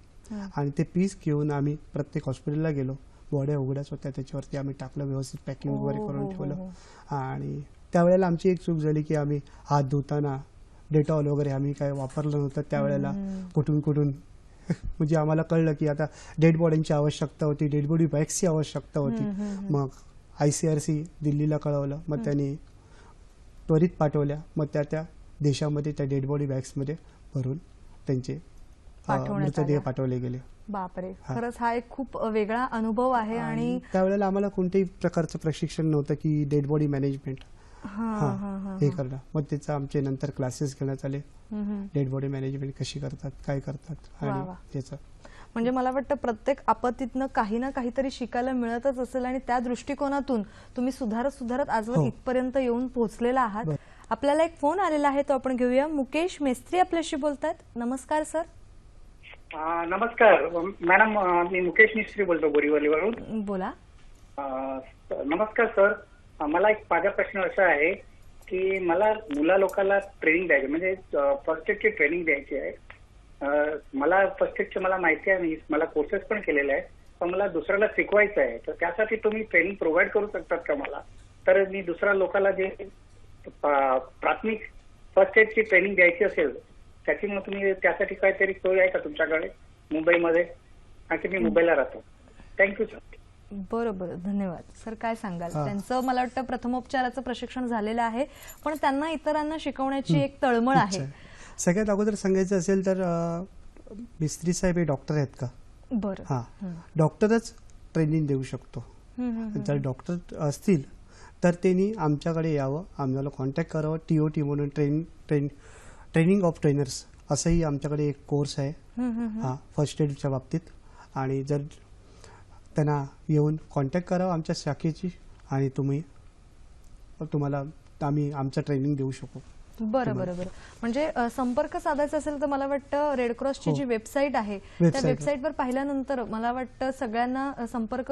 आणि ते पीस घेऊन आम्ही प्रत्येक हॉस्पिटलला गेलो. बॉड्या उघड्याच होत्या, त्याच्यावरती आम्ही टाकलं, व्यवस्थित पॅकिंग वगैरे करून ठेवलं. आणि त्यावेळेला आमची एक चूक झाली की आम्ही हात धुताना डेटॉल वगैरे आम्ही काय वापरलं नव्हतं. त्यावेळेला कुठून म्हणजे आम्हाला कळलं की आता डेड बॉडींची आवश्यकता होती, डेड बॉडी बॅग्सची आवश्यकता होती. मग ICRC दिल्लीला कळवलं, मग त्यांनी त्वरित पाठवल्या. मग त्या देशामध्ये त्या डेड बॉडी बॅग्समध्ये भरून त्यांचे मृतदेह पाठवले गेले. बापरे, खरंच हा एक खूप वेगळा अनुभव आहे. आणि त्यावेळेला आम्हाला कोणत्याही प्रकारचं प्रशिक्षण नव्हतं की डेड बॉडी मॅनेजमेंट हे करणं. मग त्याचं आमचे नंतर क्लासेस घेण्यात आले, डेड बॉडी मॅनेजमेंट कशी करतात, काय करतात आणि त्याचं. म्हणजे मला वाटतं प्रत्येक आपत्तीतनं काही ना काहीतरी शिकायला मिळतच असेल आणि त्या दृष्टिकोनातून तुम्ही सुधारत आजवर इथपर्यंत येऊन पोहोचलेला आहात. आपल्याला एक फोन आलेला आहे, तो आपण घेऊया. मुकेश मेस्त्री आपल्याशी बोलतायत. नमस्कार सर. नमस्कार मॅडम, मी मुकेश मिस्त्री बोलतो बोरीवलीवरून. बोला. नमस्कार सर. मला एक माझा प्रश्न असा आहे की मला लोकांना ट्रेनिंग द्यायची, म्हणजे फर्स्ट एडची ट्रेनिंग द्यायची आहे. मला फर्स्ट एडची मला माहिती आहे, मला कोर्सेस पण केलेले आहे, पण मला दुसऱ्याला शिकवायचं आहे. तर त्यासाठी तुम्ही ट्रेनिंग प्रोव्हाइड करू शकतात का मला? तर मी दुसऱ्या लोकांना जे प्राथमिक फर्स्ट एडची ट्रेनिंग द्यायची असेल त्याची मग तुम्ही त्यासाठी काहीतरी सोय आहे का तुमच्याकडे मुंबईमध्ये? आणि मी मुंबईला राहतो. Thank you sir. बरोबर, धन्यवाद सर. काय सांगाल? त्यांचं मला वाटतं प्रथमोपचाराचं प्रशिक्षण झालेलं आहे, पण त्यांना इतरांना शिकवण्याची एक तळमळ आहे. सगळ्यात अगोदर सांगायचं असेल तर मिस्त्री साहेब हे डॉक्टर आहेत का? बरं. डॉक्टरच ट्रेनिंग देऊ शकतो. जर डॉक्टर असतील तर त्यांनी आमच्याकडे यावं, आम्हाला कॉन्टॅक्ट करावं. TOT म्हणून ट्रेनिंग ऑफ ट्रेनर्स असंही आमच्याकडे एक कोर्स आहे फर्स्ट एडच्या बाबतीत. आणि जर त्यांना येऊन कॉन्टॅक्ट करावं आमच्या शाखेची आणि तुम्हाला आम्ही आमचं ट्रेनिंग देऊ शकू. बरं. म्हणजे संपर्क साधायचा असेल तर मला वाटतं रेड क्रॉसची जी वेबसाईट आहे त्या वेबसाईटवर पाहिल्यानंतर मला वाटतं सगळ्यांना संपर्क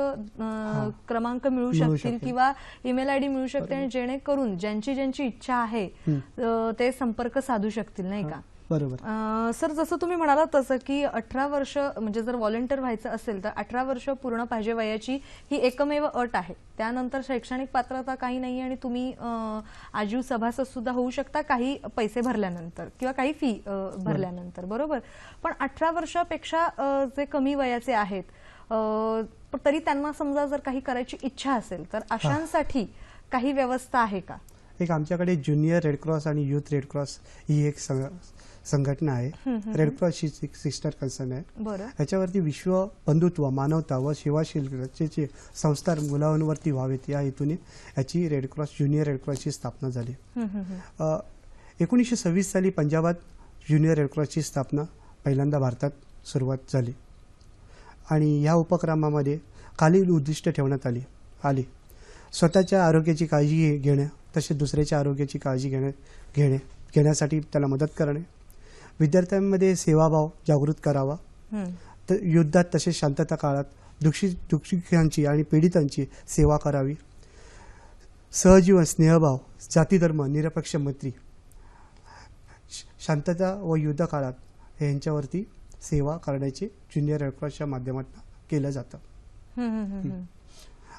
क्रमांक मिळू शकतील किंवा ईमेल ID मिळू शकते आणि जेणेकरून ज्यांची इच्छा आहे ते संपर्क साधू शकतील, नाही का? बरोबर. सर, जसं तुम्ही म्हणालात तसं की 18 वर्ष म्हणजे जर व्हॉलंटियर व्हायचं असेल तर 18 वर्ष पूर्ण पाहिजे वयाची ही एकमेव अट आहे. त्यानंतर शैक्षणिक पात्रता काही नाही आणि तुम्ही आजीव सभासद सुद्धा होऊ शकता काही पैसे भरल्यानंतर किंवा काही फी भरल्यानंतर. बरोबर. पण 18 वर्षापेक्षा जे कमी वयाचे आहेत तरी त्यांना समजा जर काही करायची इच्छा असेल तर अशांसाठी काही व्यवस्था आहे का? एक आमच्याकडे ज्युनियर रेड क्रॉस आणि युथ रेड क्रॉस ही एक संघटना आहे. रेड क्रॉस ही सिस्टर कन्सर्न आहे. याच्यावरती विश्व बंधुत्व, मानवता व सेवाशीलतेचे संस्कार मुलांवरती व्हावेत या हेतूने याची रेड क्रॉस ज्युनियर रेड क्रॉसची स्थापना झाली. 1926 साली पंजाबात ज्युनियर रेड क्रॉसची स्थापना पहिल्यांदा भारतात सुरुवात झाली आणि या उपक्रमामध्ये खालील उद्दिष्ट ठेवण्यात आली. स्वतःच्या आरोग्याची काळजी घेणे, तसेच दुसऱ्याच्या आरोग्याची काळजी घेण्यासाठी त्याला मदत करणे, विद्यार्थ्यांमध्ये सेवाभाव जागृत करावा, युद्धात तसेच शांतता काळात दुःखितांची आणि पीडितांची सेवा करावी, सहजीवन, स्नेहभाव, जाती धर्म निरपेक्ष मैत्री, शांतता व युद्ध काळात यांच्यावरती सेवा करण्याचे ज्युनियर रेडक्रॉसच्या माध्यमातून केलं जातं.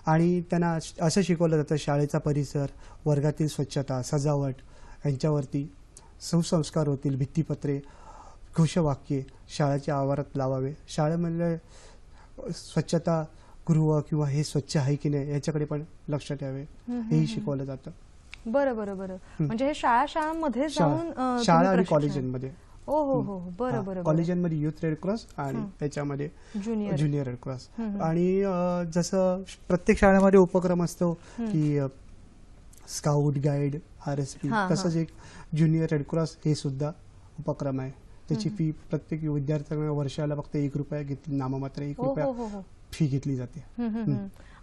आणि त्यांना असं शिकवलं जातं शाळेचा परिसर, वर्गातील स्वच्छता, सजावट यांच्यावरती सुसंस्कार होतील. भित्तीपत्रे, घोषवाक्ये शाळेच्या आवारात लावावे. शाळेमधले स्वच्छता गृह किंवा हे स्वच्छ आहे की नाही याच्याकडे पण लक्ष द्यावे, हेही शिकवलं जातं. बरं बरं बरं. म्हणजे हे शाळांमध्ये जाऊन शाळा आणि कॉलेजांमध्ये. हो हो हो, बरं बरं. कॉलेजांमध्ये युथ रेड क्रॉस आणि त्याच्यामध्ये ज्युनियर रेड क्रॉस. आणि जसं प्रत्येक शाळेमध्ये उपक्रम असतो की स्काउट गाईड, RSP, तसंच एक ज्युनियर रेड क्रॉस हे सुद्धा उपक्रम आहे. त्याची फी प्रत्येक विद्यार्थ्यांना वर्षाला फक्त ₹1 घेतली, नाममात्र ₹1 फी घेतली जाते.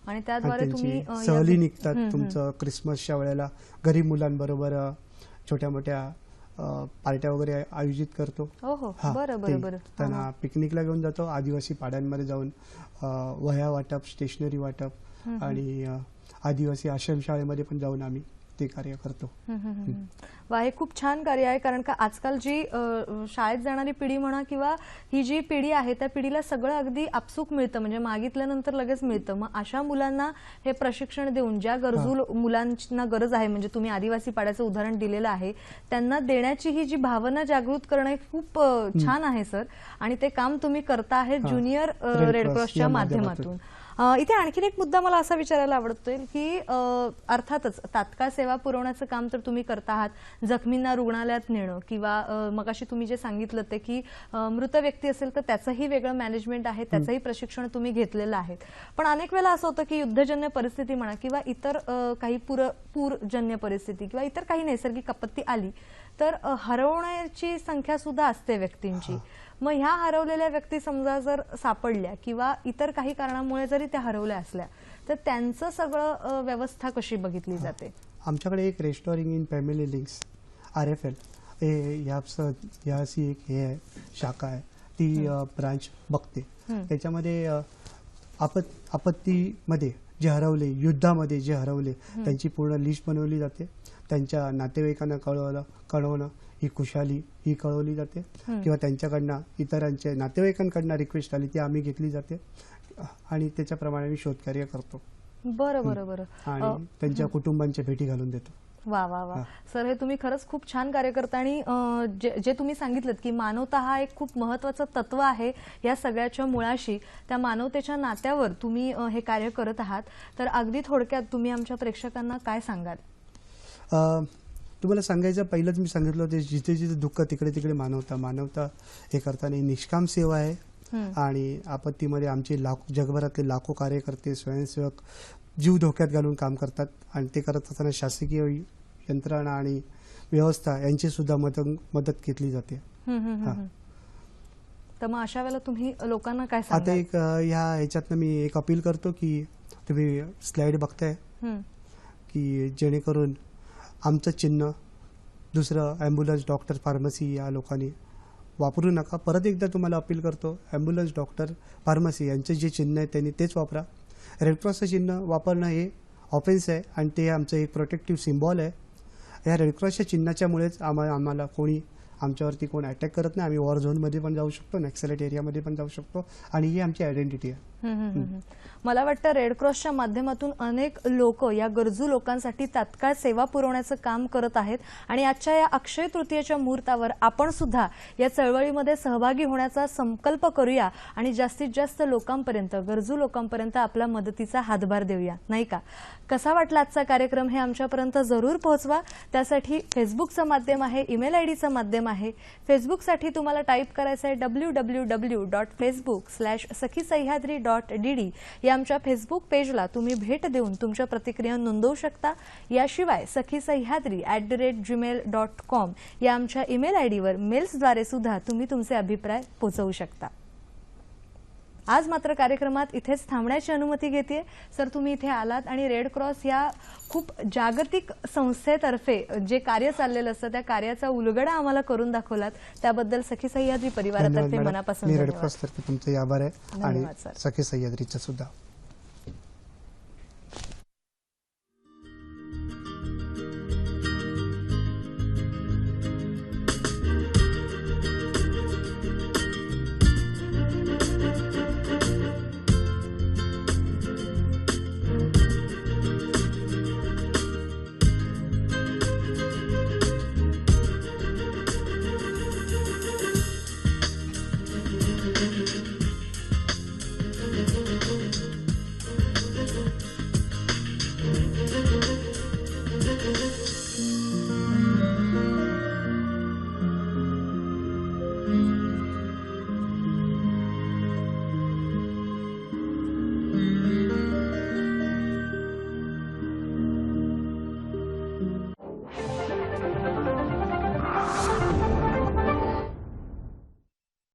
आणि त्याद्वारे तुम्ही सहली निघतात. तुमचं क्रिसमसच्या वेळेला गरीब मुलांबरोबर छोट्या मोठ्या पार्ट्या वगैरे आयोजित करतो. त्यांना पिकनिकला घेऊन जातो. आदिवासी पाड्यांमध्ये जाऊन वह्या वाटप, स्टेशनरी वाटप आणि आदिवासी आश्रमशाळेमध्ये पण जाऊन आम्ही ते कार्य करतो. वा, हे खूप छान कार्य आहे. कारण का आजकाल जी शाळेत जाणारी पिढी म्हणा किंवा ही जी पिढी आहे त्या पिढीला सगळं अगदी आपसूक मिळतं, म्हणजे मागितल्यानंतर लगेच मिळतं. मग अशा मुलांना हे प्रशिक्षण देऊन ज्या गरजू मुलांना गरज आहे, म्हणजे तुम्ही आदिवासी पाड्याचं उदाहरण दिलेलं आहे, त्यांना देण्याची ही जी भावना जागृत करणं खूप छान आहे सर. आणि ते काम तुम्ही करता आहे ज्युनियर रेडक्रॉसच्या माध्यमातून. इथे आणखीन एक मुद्दा मला असा विचारायला आवडतोय की अर्थातच तात्काळ सेवा पुरवण्याचं काम तर तुम्ही करता आहात. जखमींना रुग्णालयात नेणं किंवा मगाशी तुम्ही जे सांगितलं ते की मृत व्यक्ती असेल तर त्याचंही वेगळं मॅनेजमेंट आहे, त्याचंही प्रशिक्षण तुम्ही घेतलेलं आहे. पण अनेक वेळेला असं होतं की युद्धजन्य परिस्थिती म्हणा किंवा इतर काही पूरजन्य परिस्थिती किंवा इतर काही नैसर्गिक आपत्ती आली तर हरवण्याची संख्या सुद्धा असते व्यक्तींची. मग ह्या हरवलेल्या व्यक्ती समजा जर सापडल्या किंवा इतर काही कारणामुळे जरी त्या हरवल्या असल्या तर त्यांचं सगळं व्यवस्था कशी बघितली जाते? आमच्याकडे एक restoring in family links RFL याची एक हे आहे, शाखा आहे, ती ब्रांच बघते. त्याच्यामध्ये आपत्तीमध्ये जे हरवले, युद्धामध्ये जे हरवले त्यांची पूर्ण लिस्ट बनवली जाते. त्यांच्या नातेवाईकांना कळवणं ही खुशाली ही कळवली जाते किंवा त्यांच्याकडनं इतरांच्या नातेवाईकांकडनं रिक्वेस्ट आली ती आम्ही घेतली जाते आणि त्याच्याप्रमाणे मी शोधकार्य करतो. बरं बरं बरं. आणि त्यांच्या कुटुंबांच्या भेटी घालून देतो. वा वा वा सर, हे तुम्ही खरंच खूप छान कार्य करता. आणि जे तुम्ही सांगितलं की मानवता हा एक खूप महत्वाचं तत्व आहे या सगळ्याच्या मुळाशी, त्या मानवतेच्या नात्यावर तुम्ही हे कार्य करत आहात. तर अगदी थोडक्यात तुम्ही आमच्या प्रेक्षकांना काय सांगाल? तुम्हाला सांगायचं पहिलंच मी सांगितलं होतं, जिथे जिथे दुःख तिकडे तिकडे मानवता हे करताना निष्काम सेवा आहे. आणि आपत्तीमध्ये आमचे जगभरातले लाखो कार्यकर्ते, स्वयंसेवक जीव धोक्यात घालून काम करतात आणि ते करत असताना शासकीय यंत्रणा आणि व्यवस्था यांची सुद्धा मदत घेतली जाते. तर मग अशा वेळेला तुम्ही लोकांना काय सांगाल? आता एक ह्याच्यातनं मी एक अपील करतो की तुम्ही स्लाइड बघताय की जेणेकरून आमचं चिन्ह दुसरं ॲम्ब्युलन्स, डॉक्टर, फार्मसी या लोकांनी वापरू नका. परत एकदा तुम्हाला अपील करतो, ॲम्ब्युलन्स, डॉक्टर, फार्मसी यांचे जे चिन्ह आहे त्यांनी तेच वापरा. रेडक्रॉसचं चिन्ह वापरणं हे ऑफेन्स आहे आणि ते आमचं एक प्रोटेक्टिव्ह सिम्बॉल आहे. या रेडक्रॉसच्या चिन्हाच्यामुळेच आम्हाला कोणी आमच्यावरती कोण अटॅक करत नाही. आम्ही वॉर झोनमध्ये पण जाऊ शकतो, नक्सलाइट एरियामध्ये पण जाऊ शकतो आणि ही आमची आयडेंटिटी आहे. मला वाटतं रेडक्रॉसच्या माध्यमातून अनेक लोक या गरजू लोकांसाठी तात्काळ सेवा पुरवण्याचं काम करत आहेत. आणि आजच्या या अक्षय तृतीयेच्या मुहूर्तावर आपण सुद्धा या चळवळीमध्ये सहभागी होण्याचा संकल्प करूया आणि जास्तीत जास्त लोकांपर्यंत, गरजू लोकांपर्यंत आपल्या मदतीचा हातभार देऊया, नाही का? कसा वाटला आजचा कार्यक्रम हे आमच्यापर्यंत जरूर पोहोचवा. त्यासाठी फेसबुकचं माध्यम आहे, ईमेल आयडीचं माध्यम आहे. फेसबुकसाठी तुम्हाला टाईप करायचं आहे www.facebook/sakhisayhadri.dd या आमच्या फेसबुक पेजला तुम्ही भेट देऊन तुमच्या प्रतिक्रिया नोंदवू शकता. याशिवाय sakhisayhadri@gmail.com या आमच्या ईमेल आयडीवर मेल्सद्वारे सुद्धा तुम्ही तुमचे अभिप्राय पोहोचवू शकता. आज मात्र कार्यक्रमात इथेच थांबण्याची अनुमती घेते. सर, तुम्ही इथे आलात आणि रेड क्रॉस या खूप जागतिक संस्थेतर्फे जे कार्य चाललेलं असतं त्या कार्याचा उलगडा आम्हाला करून दाखवलात. त्याबद्दल सखी सह्याद्री परिवारातर्फे मनापासून रेड क्रॉस तर्फे तुमचे आभार आहे आणि सखी सह्याद्रीचे सुद्धा.